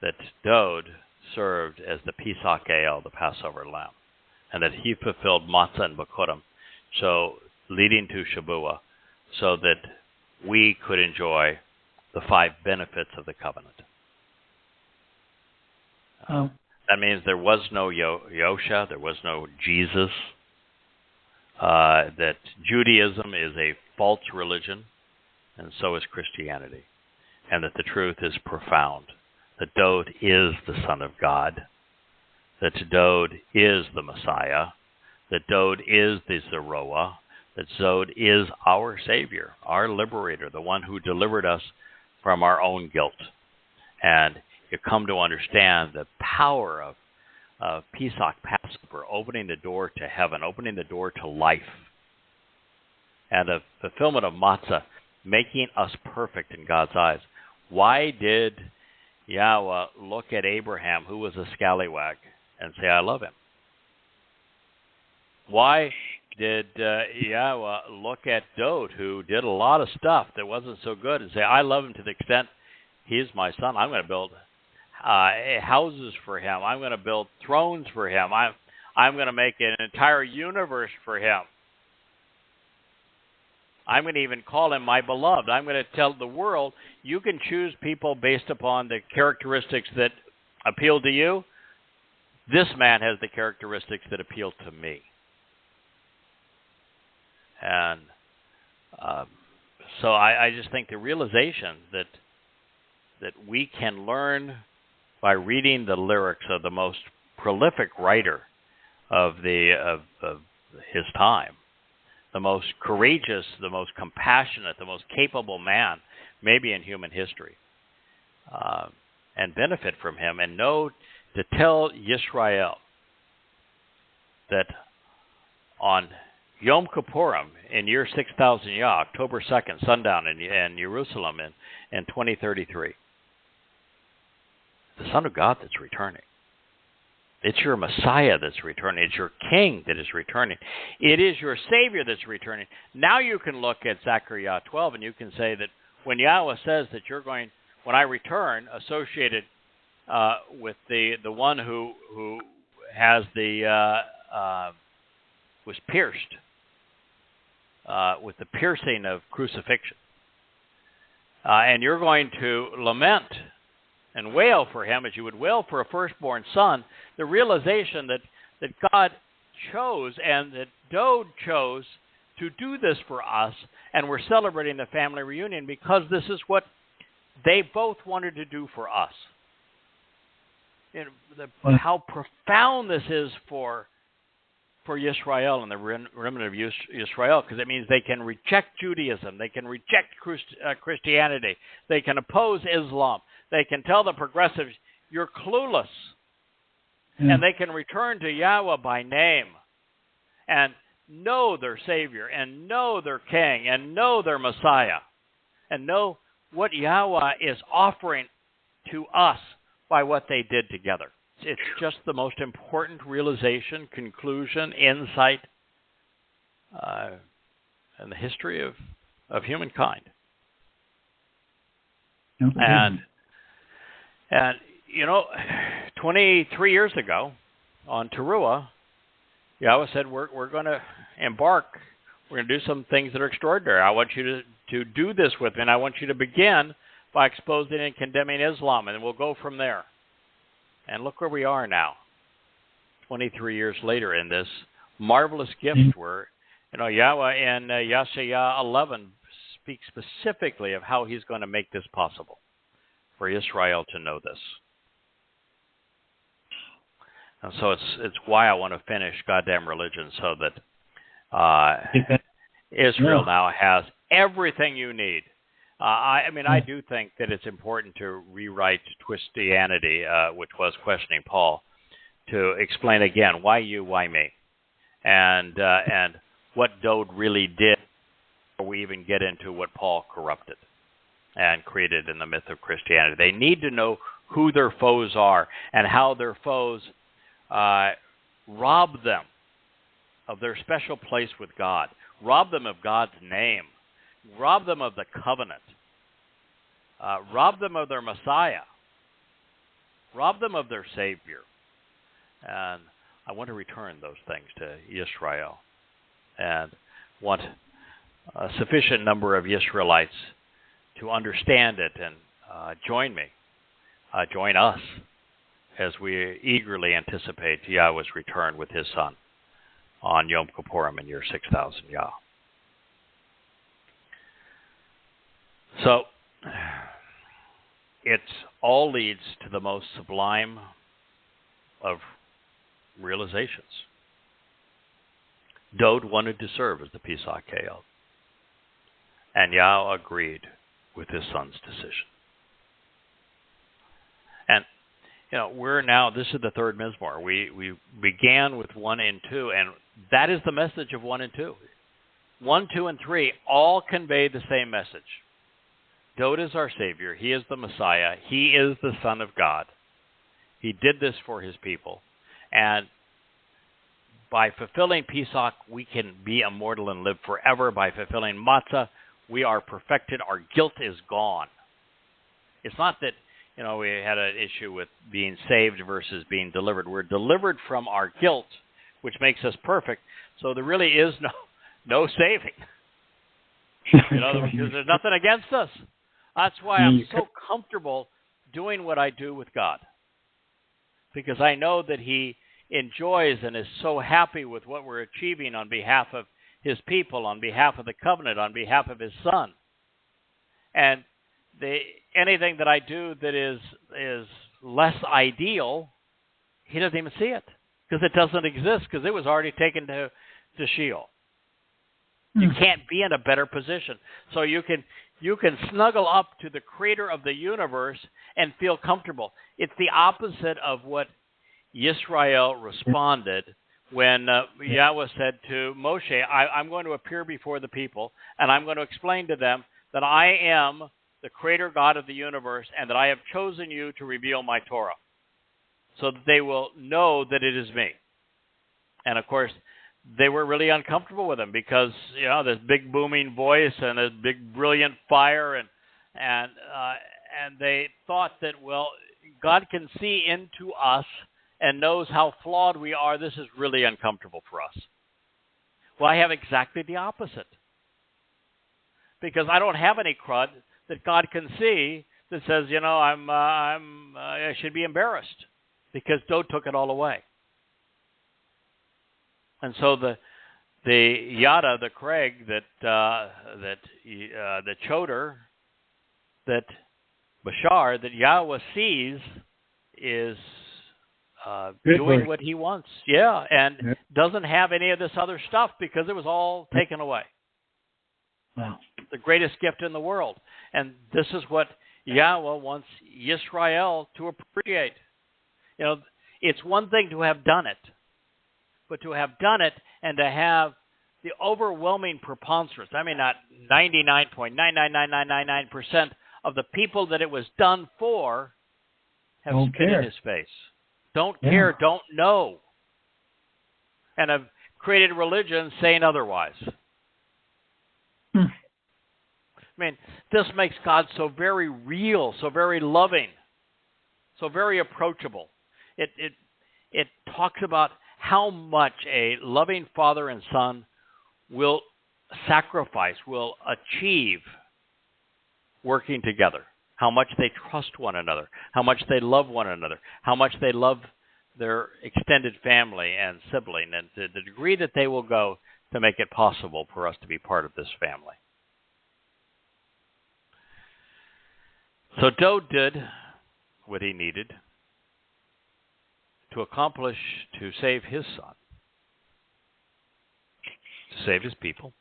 that Dowd served as the Pesach, the Passover lamb, and that he fulfilled Matzah and Bikurim, so leading to Shabuah, so that we could enjoy the 5 benefits of the covenant. That means there was no Yosha, there was no Jesus, that Judaism is a false religion, and so is Christianity, and that the truth is profound, that Dowd is the Son of God, that Dowd is the Messiah, that Dowd is the Zeroah, that Dowd is our Savior, our Liberator, the one who delivered us from our own guilt. And you come to understand the power of Pesach, Passover, opening the door to heaven, opening the door to life, and the fulfillment of Matzah, making us perfect in God's eyes. Why did Yahweh look at Abraham, who was a scallywag, and say, I love him? Why did Yahweh look at Dowd, who did a lot of stuff that wasn't so good, and say, I love him to the extent he's my son. I'm going to build houses for him. I'm going to build thrones for him. I'm going to make an entire universe for him. I'm going to even call him my beloved. I'm going to tell the world, you can choose people based upon the characteristics that appeal to you. This man has the characteristics that appeal to me. And so I just think the realization that we can learn by reading the lyrics of the most prolific writer of his time, the most courageous, the most compassionate, the most capable man, maybe in human history, and benefit from him, and know to tell Yisrael that on Yom Kippurim in year 6000 Yah, October 2nd, sundown in Jerusalem in 2033, the Son of God that's returning. It's your Messiah that's returning. It's your King that is returning. It is your Savior that's returning. Now you can look at Zechariah 12 and you can say that when Yahweh says that you're going, when I return, associated with the one who has was pierced with the piercing of crucifixion, and you're going to lament and wail for him as you would wail for a firstborn son, the realization that God chose and that Dowd chose to do this for us, and we're celebrating the family reunion because this is what they both wanted to do for us. How profound this is for Yisrael and the remnant of Yisrael, because it means they can reject Judaism, they can reject Christianity, they can oppose Islam, they can tell the progressives, you're clueless, and they can return to Yahweh by name and know their Savior and know their King and know their Messiah and know what Yahweh is offering to us by what they did together. It's just the most important realization, conclusion, insight in the history of humankind. And 23 years ago on Towrah, Yahweh said, we're going to embark. We're going to do some things that are extraordinary. I want you to do this with me, and I want you to begin by exposing and condemning Islam, and we'll go from there. And look where we are now. 23 years later in this marvelous gift where, Yahweh in Yeshaya 11 speaks specifically of how he's going to make this possible for Israel to know this. And so it's why I want to finish Goddamn Religion, so that Israel now has everything you need. I do think that it's important to rewrite Christianity, which was questioning Paul, to explain again why you, why me, and what Dowd really did before we even get into what Paul corrupted and created in the myth of Christianity. They need to know who their foes are and how their foes rob them of their special place with God, rob them of God's name, rob them of the covenant, rob them of their Messiah, rob them of their Savior. And I want to return those things to Israel and want a sufficient number of Israelites to understand it and join us as we eagerly anticipate Yahweh's return with his Son on Yom Kippurim in year 6000 Yah. So, it all leads to the most sublime of realizations. Dowd wanted to serve as the Pesach Kael, and Yah agreed with his son's decision. And, we're now, this is the third Mizmowr. We began with 1 and 2, and that is the message of 1 and 2. 1, 2, and 3 all convey the same message. Dowd is our Savior. He is the Messiah. He is the Son of God. He did this for his people. And by fulfilling Pesach, we can be immortal and live forever. By fulfilling Matzah, we are perfected. Our guilt is gone. It's not that, we had an issue with being saved versus being delivered. We're delivered from our guilt, which makes us perfect. So there really is no saving. Because there's nothing against us. That's why I'm so comfortable doing what I do with God. Because I know that he enjoys and is so happy with what we're achieving on behalf of his people, on behalf of the covenant, on behalf of his Son. And anything that I do that is less ideal, he doesn't even see it. Because it doesn't exist, because it was already taken to Sheol. You can't be in a better position. So you can snuggle up to the creator of the universe and feel comfortable. It's the opposite of what Yisrael responded when Yahweh said to Moshe, I'm going to appear before the people, and I'm going to explain to them that I am the creator God of the universe, and that I have chosen you to reveal my Torah, so that they will know that it is me. And of course, they were really uncomfortable with him because, this big booming voice and this big brilliant fire, and they thought that, God can see into us and knows how flawed we are. This is really uncomfortable for us. Well, I have exactly the opposite, because I don't have any crud that God can see that says, I should be embarrassed because Dowd took it all away. And so the Yada, the Craig, the Choder, that Bashar, that Yahweh sees is doing what he wants. Yeah, and doesn't have any of this other stuff because it was all taken away. Wow. The greatest gift in the world. And this is what Yahweh wants Yisrael to appreciate. It's one thing to have done it, but to have done it and to have the overwhelming preponderance, not 99.99999% of the people that it was done for have spit in his face. Don't care, don't know. And have created a religion saying otherwise. This makes God so very real, so very loving, so very approachable. It talks about how much a loving father and son will sacrifice, will achieve working together. How much they trust one another, how much they love one another, how much they love their extended family and sibling, and to the degree that they will go to make it possible for us to be part of this family. So Dowd did what he needed to accomplish, to save his son, to save his people,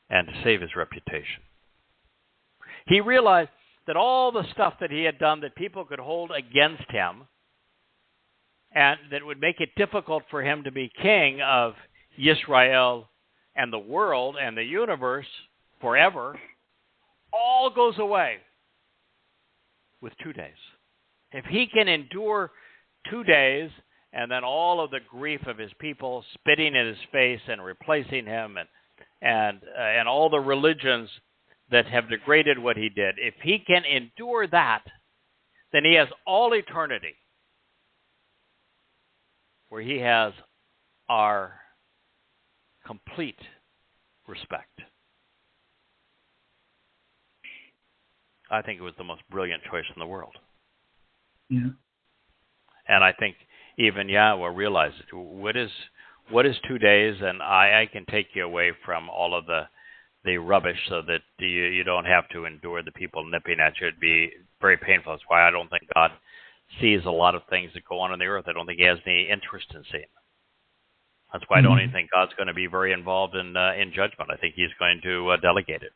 and to save his reputation. He realized that all the stuff that he had done that people could hold against him and that would make it difficult for him to be king of Israel and the world and the universe forever, all goes away with 2 days. If he can endure 2 days and then all of the grief of his people spitting in his face and replacing him and all the religions that have degraded what he did, if he can endure that, then he has all eternity where he has our complete respect. I think it was the most brilliant choice in the world. Yeah. And I think even Yahweh realized it. What is 2 days? And I can take you away from all of the rubbish so that you don't have to endure the people nipping at you. It'd be very painful. That's why I don't think God sees a lot of things that go on the earth. I don't think he has any interest in seeing them. That's why I don't even think God's going to be very involved in judgment. I think he's going to delegate it.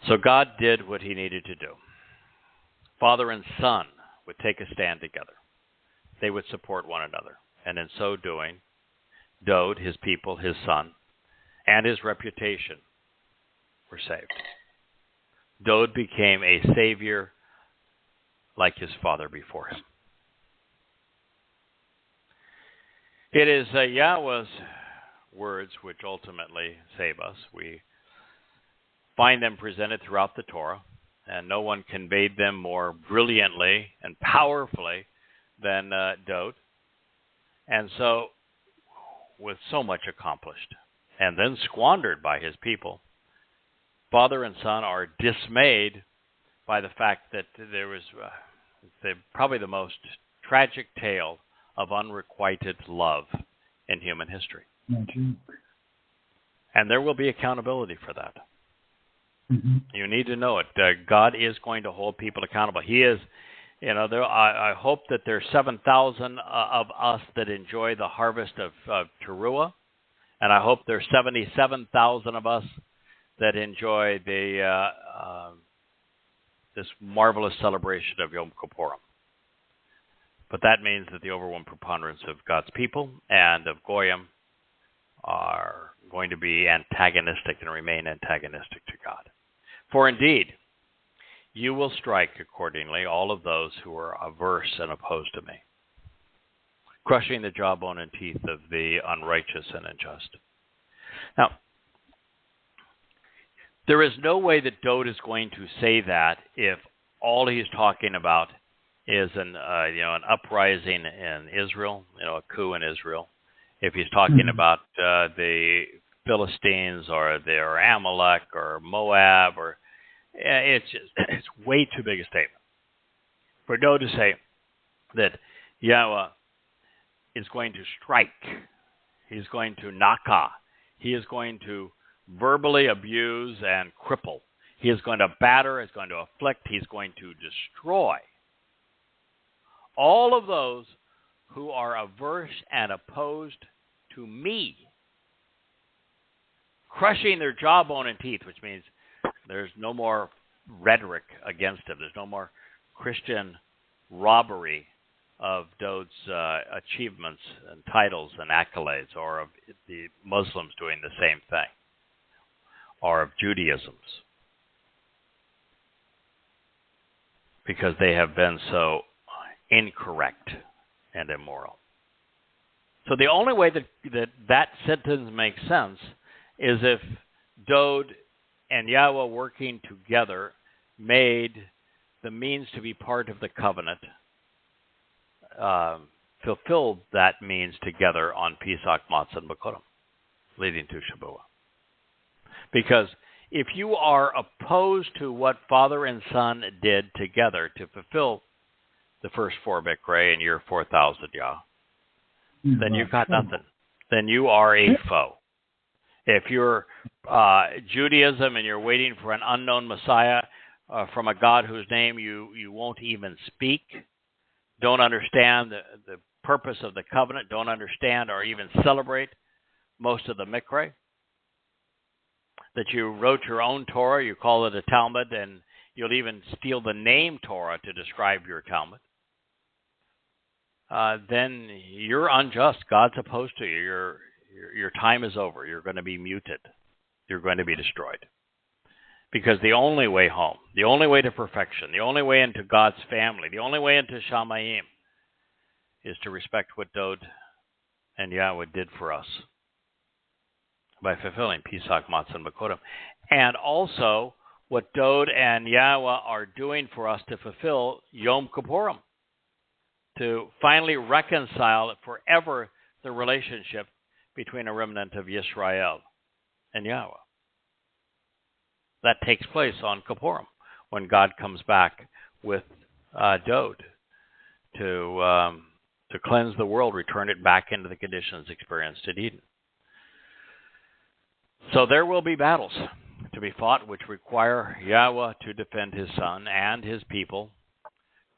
So God did what he needed to do. Father and son would take a stand together. They would support one another. And in so doing, Dowd, his people, his son, and his reputation were saved. Dowd became a savior like his father before him. It is Yahweh's words which ultimately save us. We find them presented throughout the Torah, and no one conveyed them more brilliantly and powerfully than Dowd. And so, with so much accomplished, and then squandered by his people, father and son are dismayed by the fact that there was probably the most tragic tale of unrequited love in human history. Mm-hmm. And there will be accountability for that. Mm-hmm. You need to know it. God is going to hold people accountable. He is, I hope that there's 7,000 of us that enjoy the harvest of Towrah, and I hope there's 77,000 of us that enjoy this marvelous celebration of Yom Kippurim. But that means that the overwhelming preponderance of God's people and of Goyim are going to be antagonistic and remain antagonistic to God. For indeed, you will strike accordingly all of those who are averse and opposed to me, crushing the jawbone and teeth of the unrighteous and unjust. Now, there is no way that Dowd is going to say that if all he's talking about is an uprising in Israel, a coup in Israel. If he's talking about the Philistines or Amalek or Moab, or it's way too big a statement for Dowd to say that Yahweh is going to strike, he's going to nakah, he is going to verbally abuse and cripple, he is going to batter, he's going to afflict, he's going to destroy all of those who are averse and opposed to me, crushing their jawbone and teeth, which means there's no more rhetoric against him. There's no more Christian robbery of Dowd's achievements and titles and accolades, or of the Muslims doing the same thing, or of Judaism's, because they have been so incorrect and immoral. So the only way that sentence makes sense is if Dowd and Yahweh working together made the means to be part of the covenant, fulfilled that means together on Pesach, Matzah, and Bikurim, leading to Shabbat. Because if you are opposed to what father and son did together to fulfill the first 4 mikre and you're 4,000 Yah, then you've got nothing. Then you are a foe. If you're Judaism and you're waiting for an unknown Messiah from a God whose name you won't even speak, don't understand the purpose of the covenant, don't understand or even celebrate most of the mikre, that you wrote your own Torah, you call it a Talmud, and you'll even steal the name Torah to describe your Talmud, then you're unjust. God's opposed to you. Your time is over. You're going to be muted. You're going to be destroyed. Because the only way home, the only way to perfection, the only way into God's family, the only way into Shamayim is to respect what Dowd and Yahweh did for us by fulfilling Pesach, Matzah, and Bakodim. And also what Dowd and Yahweh are doing for us to fulfill Yom Kippurim, to finally reconcile forever the relationship between a remnant of Yisrael and Yahweh. That takes place on Kippurim, when God comes back with Dowd to cleanse the world, return it back into the conditions experienced in Eden. So there will be battles to be fought which require Yahweh to defend his son and his people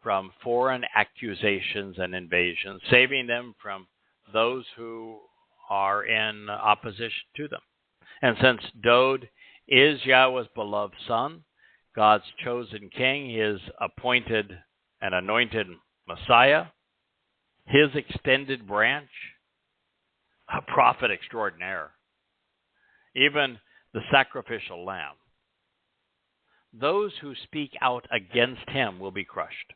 from foreign accusations and invasions, saving them from those who are in opposition to them. And since Dowd is Yahweh's beloved son, God's chosen king, his appointed and anointed Messiah, his extended branch, a prophet extraordinaire, even the sacrificial lamb, those who speak out against him will be crushed.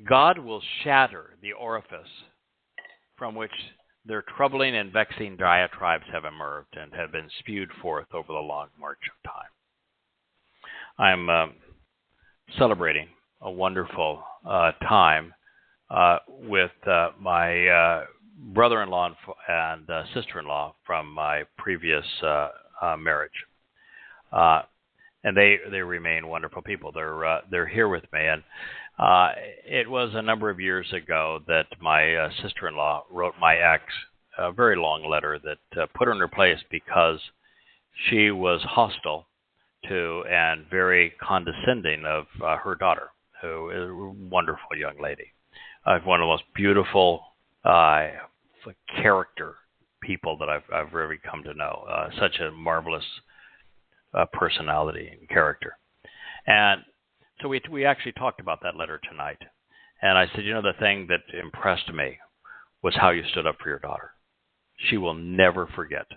God will shatter the orifice from which their troubling and vexing diatribes have emerged and have been spewed forth over the long march of time. I'm celebrating a wonderful time with my brother-in-law and sister-in-law from my previous marriage. And they remain wonderful people. They're here with me. And it was a number of years ago that my sister-in-law wrote my ex a very long letter that put her in her place because she was hostile to and very condescending of her daughter, who is a wonderful young lady. One of the most beautiful character people that I've really come to know. Such a marvelous personality and character. And so we actually talked about that letter tonight. And I said, the thing that impressed me was how you stood up for your daughter. She will never forget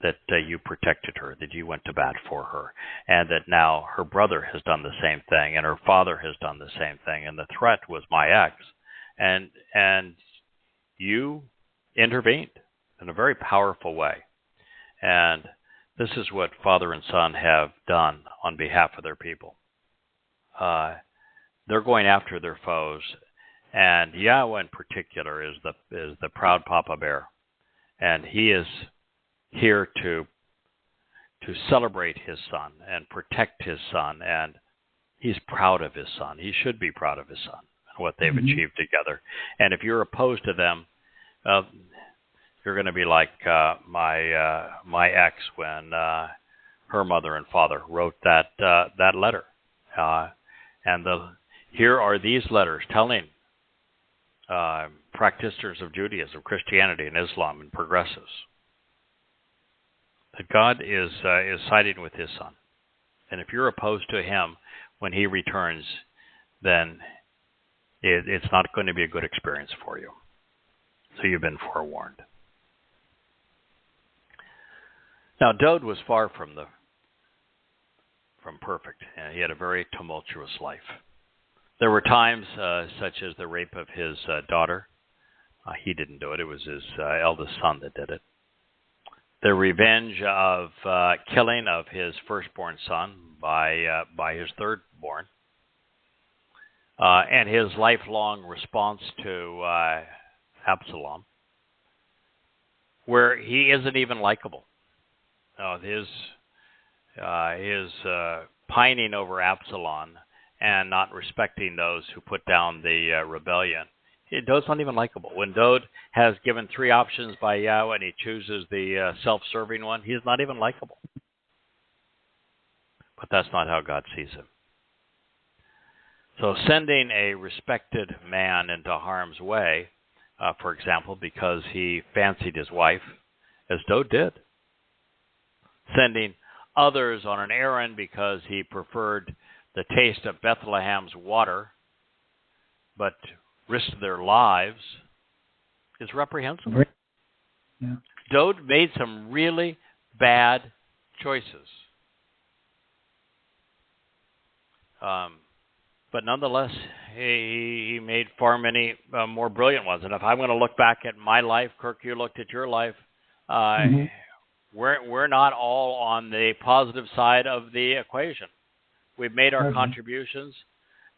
that you protected her, that you went to bat for her, and that now her brother has done the same thing, and her father has done the same thing, and the threat was my ex. And you intervened in a very powerful way. And this is what father and son have done on behalf of their people. They're going after their foes, and Yahweh in particular is the proud Papa Bear, and he is here to celebrate his son and protect his son, and he's proud of his son. He should be proud of his son and what they've achieved together. And if you're opposed to them, you're going to be like my ex when her mother and father wrote that letter. And here are these letters telling practitioners of Judaism, Christianity, and Islam, and progressives that God is siding with his son. And if you're opposed to him when he returns, then it's not going to be a good experience for you. So you've been forewarned. Now, Dowd was far from perfect. He had a very tumultuous life. There were times such as the rape of his daughter. He didn't do it. It was his eldest son that did it. The revenge of killing of his firstborn son by his thirdborn. And his lifelong response to Absalom, where he isn't even likable. His pining over Absalom and not respecting those who put down the rebellion. Dowd's not even likable. When Dowd has given 3 options by Yahweh and he chooses the self-serving one, he's not even likable. But that's not how God sees him. So sending a respected man into harm's way, for example, because he fancied his wife, as Dowd did. Sending others on an errand because he preferred the taste of Bethlehem's water, but risked their lives, is reprehensible. Yeah. Dowd made some really bad choices. But nonetheless, he made far many more brilliant ones. And if I'm going to look back at my life, Kirk, you looked at your life, we're not all on the positive side of the equation. We've made our contributions,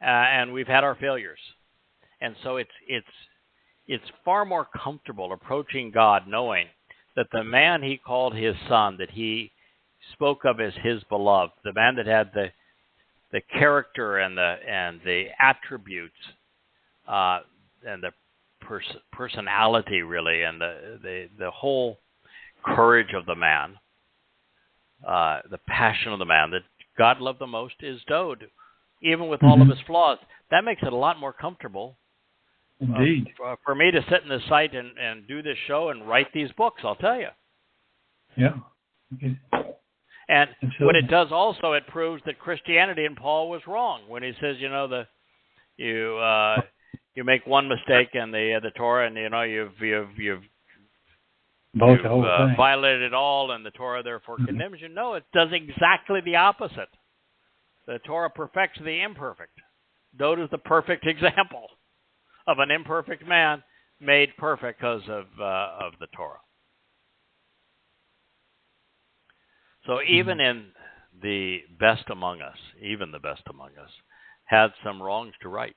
and we've had our failures. And so it's far more comfortable approaching God knowing that the man he called his son, that he spoke of as his beloved, the man that had the character and the attributes and the personality, really, and the whole courage of the man, the passion of the man that God loved the most is Dowd, even with all of his flaws. That makes it a lot more comfortable. Indeed. For me to sit in this site and do this show and write these books, I'll tell you. Yeah. Okay. And what it does also, it proves that Christianity in Paul was wrong when he says, you make one mistake in the Torah, and you've violated it all, and the Torah therefore condemns you. No, it does exactly the opposite. The Torah perfects the imperfect. Dowd is the perfect example of an imperfect man made perfect because of the Torah. So even in the best among us, even the best among us, had some wrongs to right.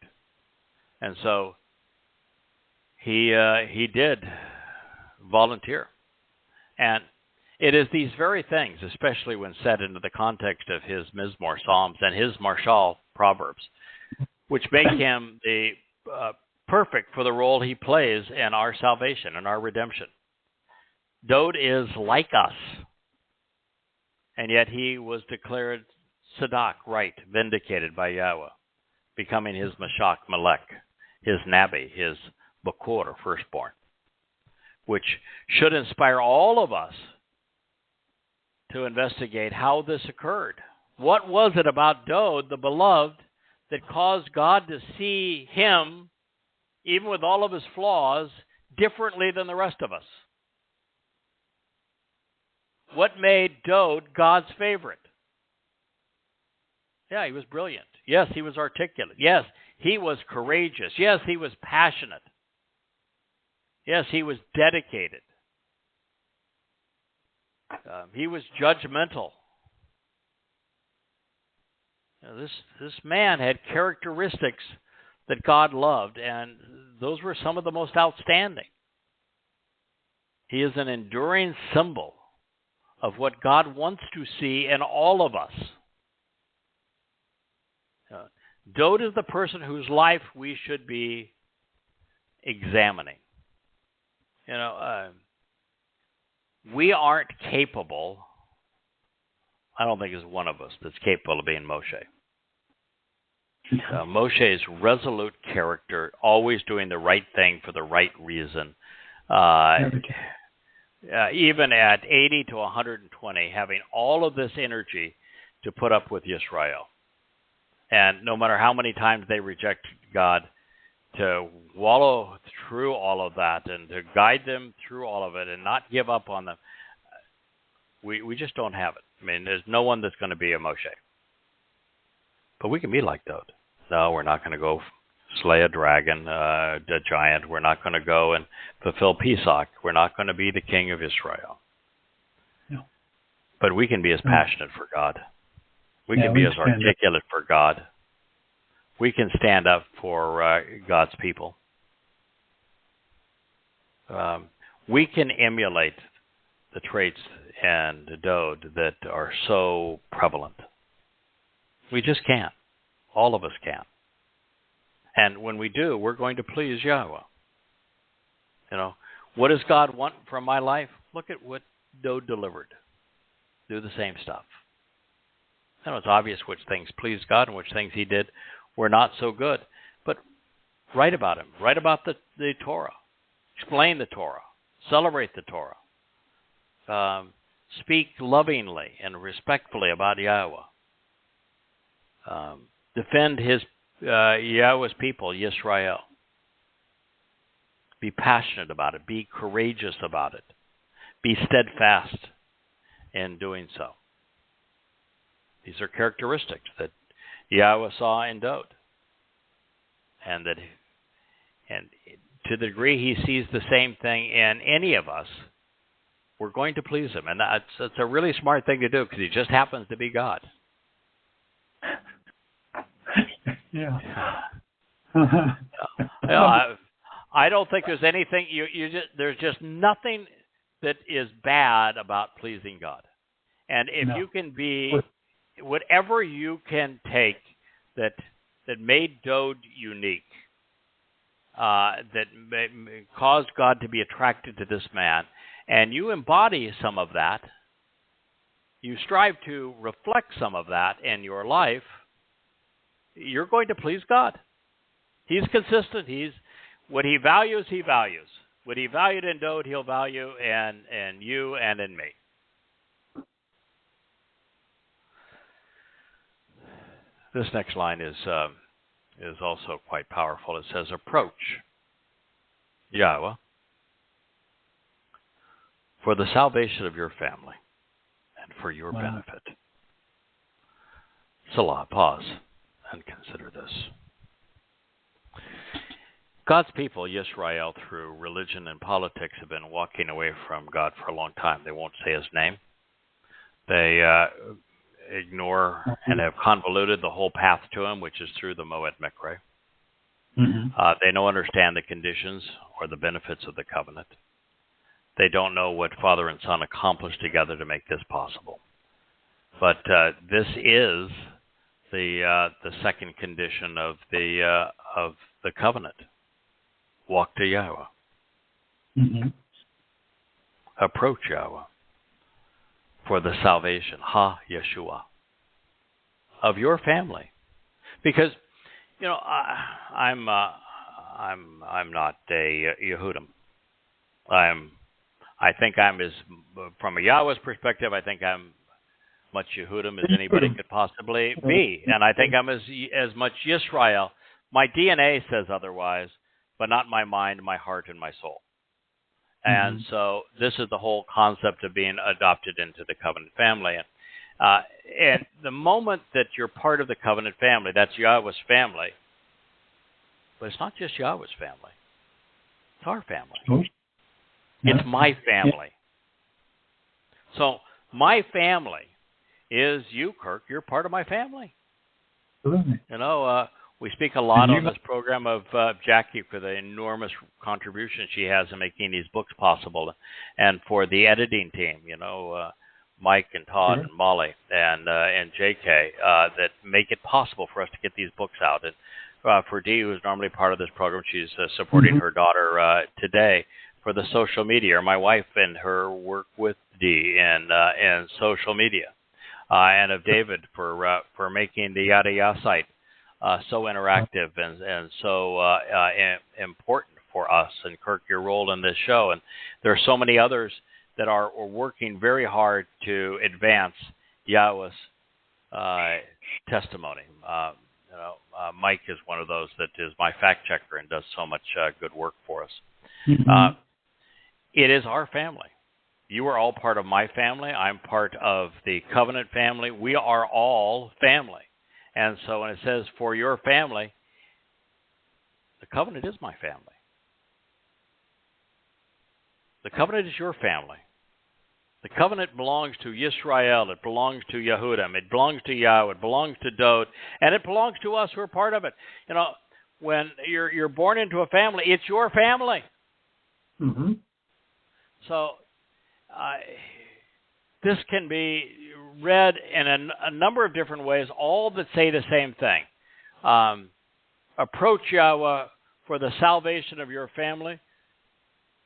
And so he did volunteer. And it is these very things, especially when set into the context of his Mizmowr Psalms and his Marshal Proverbs, which make him the perfect for the role he plays in our salvation and our redemption. Dowd is like us. And yet he was declared Sadak, right, vindicated by Yahweh, becoming his Mashach, Melech, his Nabi, his Bakor, firstborn, which should inspire all of us to investigate how this occurred. What was it about Dowd, the beloved, that caused God to see him, even with all of his flaws, differently than the rest of us? What made Dowd God's favorite? Yeah, he was brilliant. Yes, he was articulate. Yes, he was courageous. Yes, he was passionate. Yes, he was dedicated. He was judgmental. This man had characteristics that God loved, and those were some of the most outstanding. He is an enduring symbol of what God wants to see in all of us. Dowd is the person whose life we should be examining. We aren't capable, I don't think there's one of us that's capable of being Moshe. Moshe's resolute character, always doing the right thing for the right reason, even at 80 to 120, having all of this energy to put up with Yisrael. And no matter how many times they reject God, to wallow through all of that and to guide them through all of it and not give up on them, we just don't have it. I mean, there's no one that's going to be a Moshe. But we can be like Dowd. No, we're not going to go slay a dragon, a giant. We're not going to go and fulfill Pesach. We're not going to be the king of Israel. No. But we can be as passionate for God. We can be as articulate for God. We can stand up for God's people. We can emulate the traits and Dowd that are so prevalent. We just can't. All of us can't. And when we do, we're going to please Yahweh. You know, what does God want from my life? Look at what Dowd delivered. Do the same stuff. You know, it's obvious which things pleased God and which things he did were not so good. But write about him. Write about the Torah. Explain the Torah. Celebrate the Torah. Speak lovingly and respectfully about Yahweh. Defend Yahweh's people, Yisrael. Be passionate about it. Be courageous about it. Be steadfast in doing so. These are characteristics that Yahweh saw in Dowd. And to the degree he sees the same thing in any of us, we're going to please him. And that's a really smart thing to do because he just happens to be God. Yeah. I don't think there's anything, there's just nothing that is bad about pleasing God. And if you can be, whatever you can take that made Dowd unique, that caused God to be attracted to this man, and you embody some of that, you strive to reflect some of that in your life, you're going to please God. He's consistent. What he values, he values. What he valued in Dowd, he'll value in you and in me. This next line is also quite powerful. It says, approach Yahweh for the salvation of your family and for your benefit. Salah, pause and consider this. God's people, Yisrael, through religion and politics, have been walking away from God for a long time. They won't say his name. They ignore and have convoluted the whole path to him, which is through the Moed Mikre. They don't understand the conditions or the benefits of the covenant. They don't know what Father and Son accomplished together to make this possible. But this is the second condition of the covenant. Walk to Yahweh. Approach Yahweh for the salvation, Yeshua, of your family, because I'm not a Yehudim. I think I'm from a Yahweh's perspective, I think I'm much Yehudim as anybody could possibly be, and I think I'm as much Yisrael. My DNA says otherwise, but not my mind, my heart, and my soul. And so this is the whole concept of being adopted into the covenant family. And the moment that you're part of the covenant family, that's Yahweh's family. But it's not just Yahweh's family. It's our family. It's my family. So my family is you, Kirk. You're part of my family. We speak a lot on this program of Jackie for the enormous contribution she has in making these books possible, and for the editing team, Mike and Todd and Molly and JK that make it possible for us to get these books out. And for Dee, who's normally part of this program, she's supporting her daughter today for the social media, or my wife and her work with Dee in social media, and of David for making the Yada Yah site so interactive and so important for us, and Kirk, your role in this show. And there are so many others that are working very hard to advance Yahweh's testimony. Mike is one of those that is my fact checker and does so much good work for us. It is our family. You are all part of my family. I'm part of the covenant family. We are all family. And so when it says for your family, the covenant is my family. The covenant is your family. The covenant belongs to Yisrael. It belongs to Yehudim. It belongs to Yahweh. It belongs to Dowd. And it belongs to us who are part of it. When you're born into a family, it's your family. So this can be read in a number of different ways, all that say the same thing. Approach Yahweh for the salvation of your family.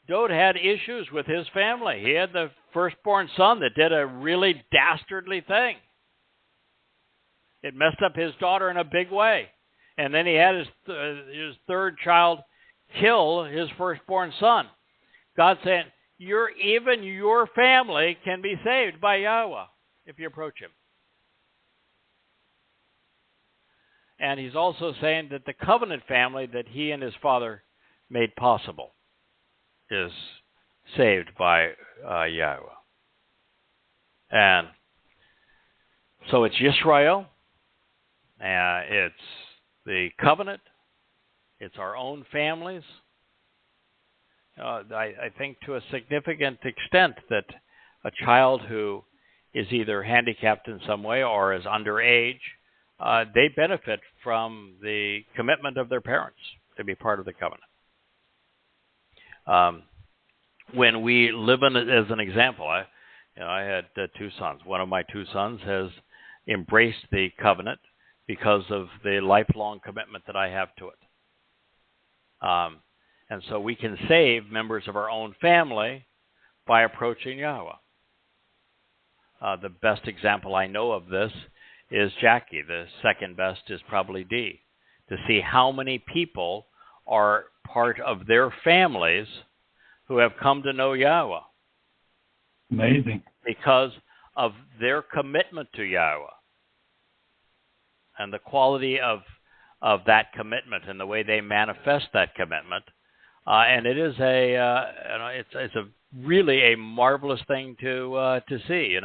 Dowd had issues with his family. He had the firstborn son that did a really dastardly thing. It messed up his daughter in a big way. And then he had his third child kill his firstborn son. God saying, even your family can be saved by Yahweh if you approach him. And he's also saying that the covenant family that he and his father made possible is saved by Yahweh. And so it's Yisrael, it's the covenant, it's our own families. I think to a significant extent that a child who is either handicapped in some way or is underage, they benefit from the commitment of their parents to be part of the covenant. When we live in it, as an example, I had two sons. One of my two sons has embraced the covenant because of the lifelong commitment that I have to it. And so we can save members of our own family by approaching Yahweh. The best example I know of this is Jackie. The second best is probably Dee. To see how many people are part of their families who have come to know Yahweh. Amazing. Because of their commitment to Yahweh. And the quality of that commitment and the way they manifest that commitment. And it is it's a really a marvelous thing to see.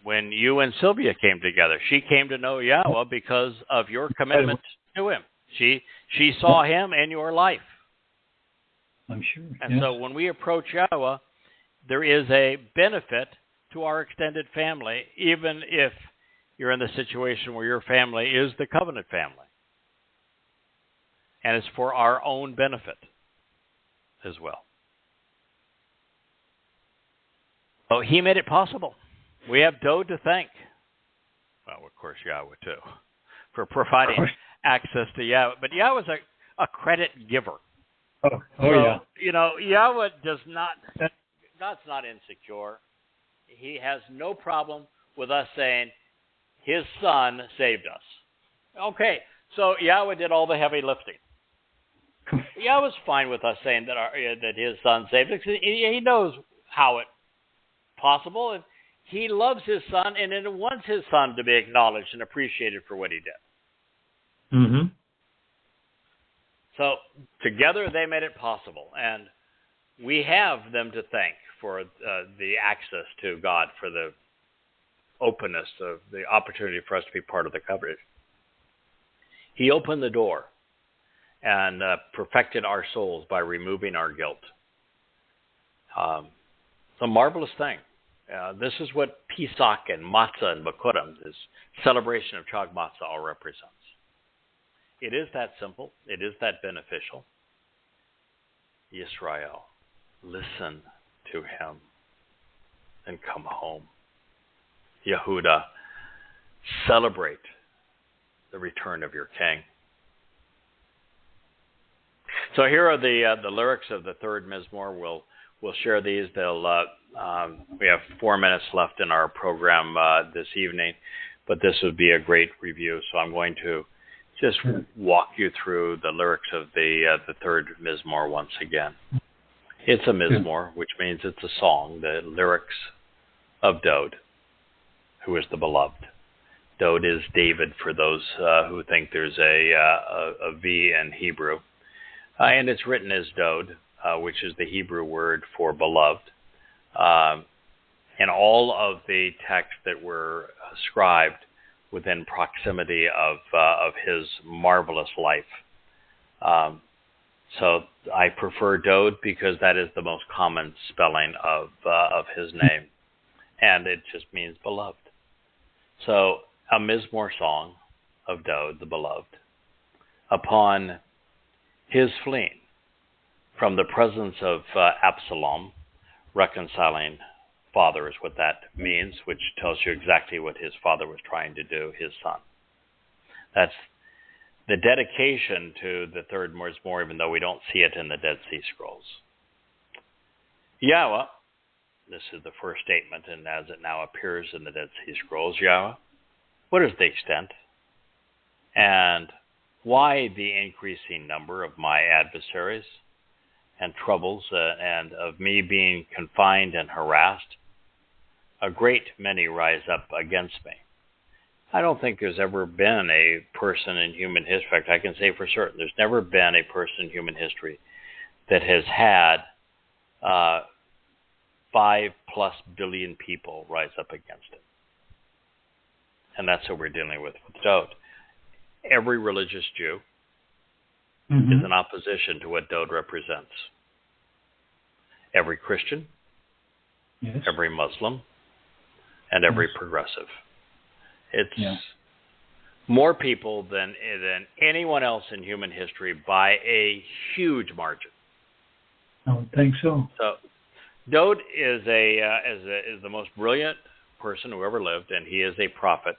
When you and Sylvia came together, she came to know Yahweh because of your commitment to him. She saw him in your life. I'm sure. And so when we approach Yahweh, there is a benefit to our extended family, even if you're in the situation where your family is the covenant family. And it's for our own benefit as well. So he made it possible. We have Dowd to thank. Well, of course, Yahweh too, for providing access to Yahweh. But Yahweh's a credit giver. Yeah. Yahweh does not, God's not insecure. He has no problem with us saying, his son saved us. Okay, so Yahweh did all the heavy lifting. Yahweh's fine with us saying that his son saved us. He knows how it's possible, and he loves his son, and he wants his son to be acknowledged and appreciated for what he did. Mm-hmm. So together they made it possible, and we have them to thank for the access to God, for the openness of the opportunity for us to be part of the covenant. He opened the door and perfected our souls by removing our guilt. It's a marvelous thing. This is what Pesach and Matzah and Bikurim, this celebration of Chag Matzah, all represents. It is that simple. It is that beneficial. Yisrael, listen to him and come home. Yehuda, celebrate the return of your king. So here are the lyrics of the third Mizmowr. We'll share these. We have 4 minutes left in our program this evening, but this would be a great review. So I'm going to just walk you through the lyrics of the third Mizmowr once again. It's a Mizmowr, which means it's a song. The lyrics of Dowd, who is the beloved. Dowd is David for those who think there's a V in Hebrew. And it's written as Dowd, which is the Hebrew word for beloved. And all of the texts that were ascribed within proximity of his marvelous life. So I prefer Dowd because that is the most common spelling of his name. And it just means beloved. So a Mizmowr song of Dowd, the beloved, upon his fleeing from the presence of Absalom, reconciling father is what that means, which tells you exactly what his father was trying to do, his son. That's the dedication to the third Mizmowr, even though we don't see it in the Dead Sea Scrolls. Yahweh, this is the first statement, and as it now appears in the Dead Sea Scrolls, Yahweh, what is the extent and why the increasing number of my adversaries and troubles and of me being confined and harassed? A great many rise up against me. I don't think there's ever been a person in human history, in fact, I can say for certain, there's never been a person in human history that has had 5+ billion people rise up against it. And that's what we're dealing with Dowd. Every religious Jew is in opposition to what Dowd represents. Every Christian, every Muslim, and every progressive. It's more people than anyone else in human history by a huge margin. I would think so. So Dowd is the most brilliant person who ever lived, and he is a prophet.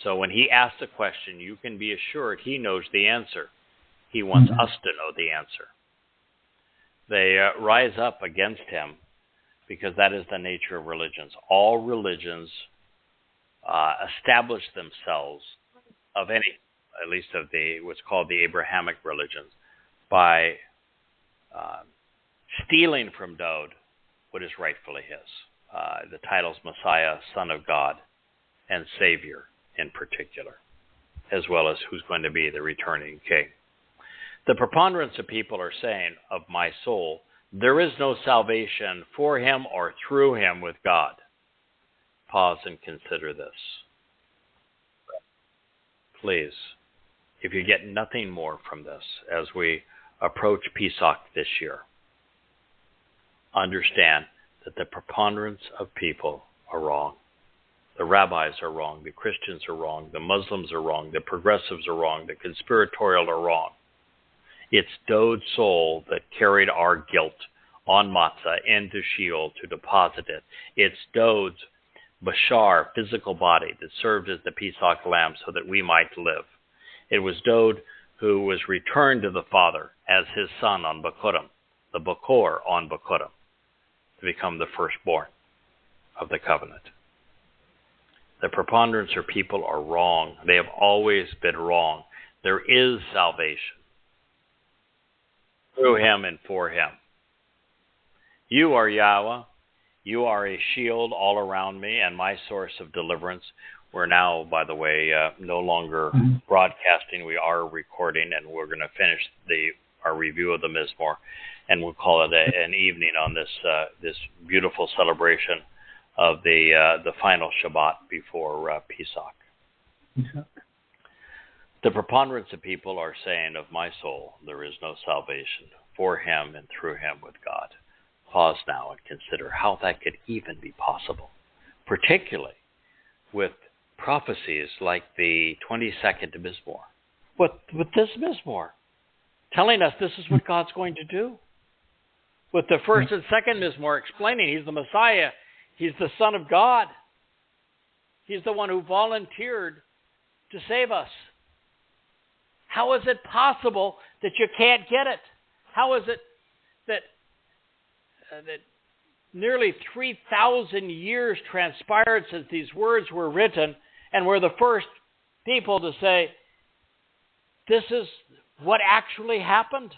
So when he asks a question, you can be assured he knows the answer. He wants us to know the answer. They rise up against him because that is the nature of religions. All religions establish themselves of any, at least of the what's called the Abrahamic religions, by stealing from Dowd what is rightfully his. The titles Messiah, Son of God, and Savior in particular, as well as who's going to be the returning king. The preponderance of people are saying, of my soul, there is no salvation for him or through him with God. Pause and consider this. Please, if you get nothing more from this as we approach Pesach this year, understand that the preponderance of people are wrong. The rabbis are wrong, the Christians are wrong, the Muslims are wrong, the progressives are wrong, the conspiratorial are wrong. It's Dowd's soul that carried our guilt on Matzah into Sheol to deposit it. It's Dowd's Bashar, physical body, that served as the Pesach lamb so that we might live. It was Dowd who was returned to the Father as his son on Bakurim, the Bakor on Bakurim, to become the firstborn of the covenant. The preponderance of people are wrong. They have always been wrong. There is salvation through him and for him. You are Yahweh. You are a shield all around me and my source of deliverance. We're now, by the way, no longer broadcasting. We are recording, and we're going to finish our review of the Mizmowr, and we'll call it an evening on this beautiful celebration of the final Shabbat before Pesach. The preponderance of people are saying, of my soul, there is no salvation for him and through him with God. Pause now and consider how that could even be possible, particularly with prophecies like the 22nd Mizmowr. With this Mizmowr, telling us this is what God's going to do. With the first and second Mizmowr explaining he's the Messiah, he's the Son of God. He's the one who volunteered to save us. How is it possible that you can't get it? How is it that nearly 3,000 years transpired since these words were written, and we're the first people to say, this is what actually happened?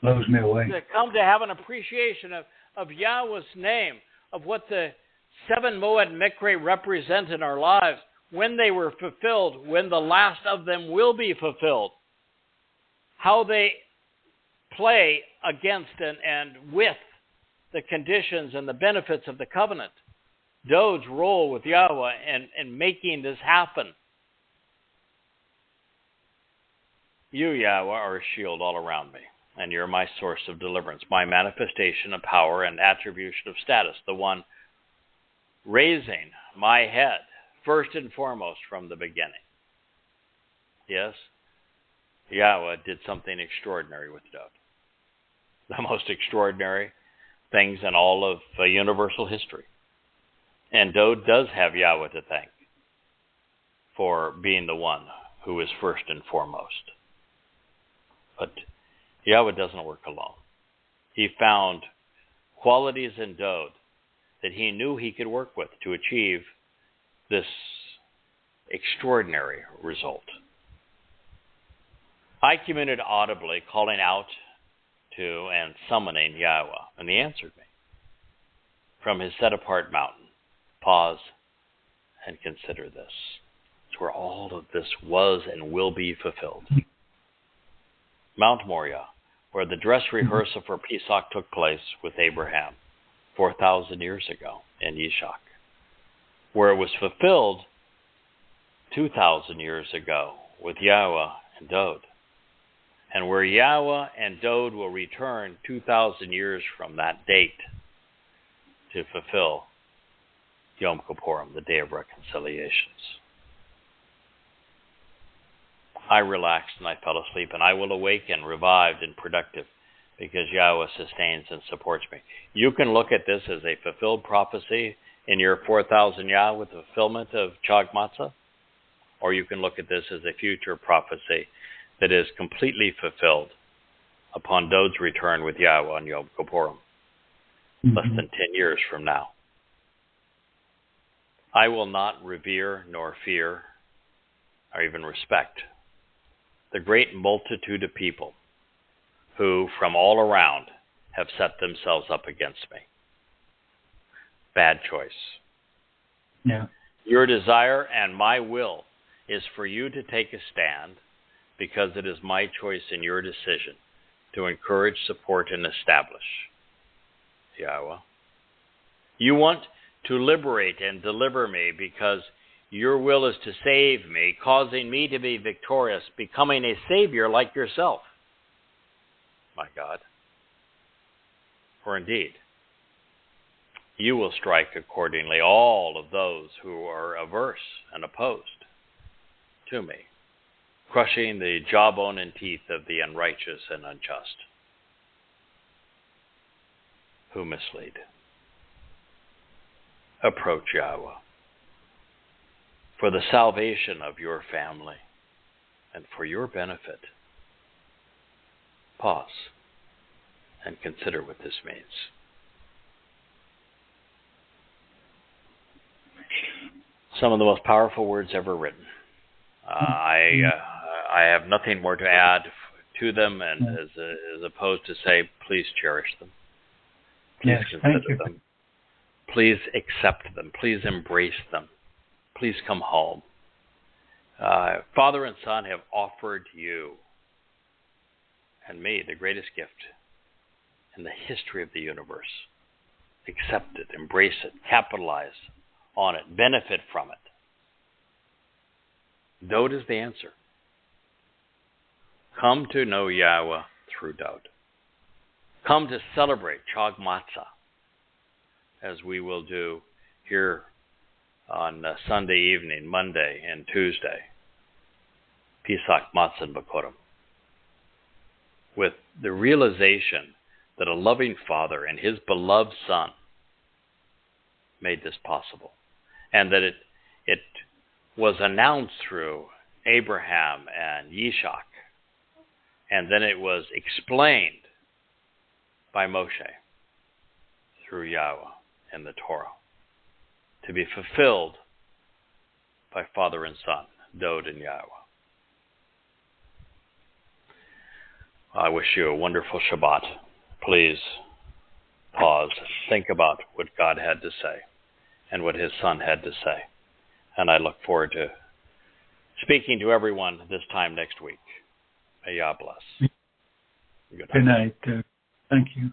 Blows me away. To come to have an appreciation of Yahweh's name, of what the 7 Moed Mikre represent in our lives, when they were fulfilled, when the last of them will be fulfilled, how they play against and with the conditions and the benefits of the covenant. Dowd's role with Yahweh and making this happen. You, Yahweh, are a shield all around me, and you're my source of deliverance, my manifestation of power and attribution of status, the one raising my head first and foremost from the beginning. Yes, Yahweh did something extraordinary with Dowd. The most extraordinary, things in all of universal history. And Dowd does have Yahweh to thank for being the one who is first and foremost. But Yahweh doesn't work alone. He found qualities in Dowd that he knew he could work with to achieve this extraordinary result. I commuted audibly, calling out to and summoning Yahweh, and he answered me from his set-apart mountain. Pause and consider this. It's where all of this was and will be fulfilled. Mount Moriah, where the dress rehearsal for Pesach took place with Abraham 4,000 years ago in Yishak, where it was fulfilled 2,000 years ago with Yahweh and Dowd, and where Yahweh and Dowd will return 2,000 years from that date to fulfill Yom Kippurim, the Day of Reconciliations. I relaxed and I fell asleep, and I will awaken revived and productive because Yahweh sustains and supports me. You can look at this as a fulfilled prophecy in your 4,000 Yah with the fulfillment of Chag Matzah, or you can look at this as a future prophecy that is completely fulfilled upon Dowd's return with Yahweh on Yom Kippurim, less than 10 years from now. I will not revere nor fear or even respect the great multitude of people who from all around have set themselves up against me. Bad choice. Yeah. Your desire and my will is for you to take a stand because it is my choice and your decision to encourage, support, and establish Yahweh. You want to liberate and deliver me because your will is to save me, causing me to be victorious, becoming a savior like yourself, my God. For indeed, you will strike accordingly all of those who are averse and opposed to me, crushing the jawbone and teeth of the unrighteous and unjust who mislead. Approach Yahweh for the salvation of your family and for your benefit. Pause and consider what this means. Some of the most powerful words ever written. I have nothing more to add to them, and as opposed to say, please cherish them. Please consider them. Please accept them. Please embrace them. Please come home. Father and Son have offered you and me the greatest gift in the history of the universe. Accept it, embrace it, capitalize on it, benefit from it. Dowd is the answer. Come to know Yahweh through Dowd. Come to celebrate Chag Matzah, as we will do here on Sunday evening, Monday, and Tuesday. Pesach, Matzah, and Bikurim. With the realization that a loving Father and His beloved Son made this possible, and that it was announced through Abraham and Yishak, and then it was explained by Moshe through Yahweh in the Torah, to be fulfilled by Father and Son, Dowd and Yahweh. I wish you a wonderful Shabbat. Please pause, think about what God had to say and what His Son had to say. And I look forward to speaking to everyone this time next week. May Yah bless. Good night. Thank you.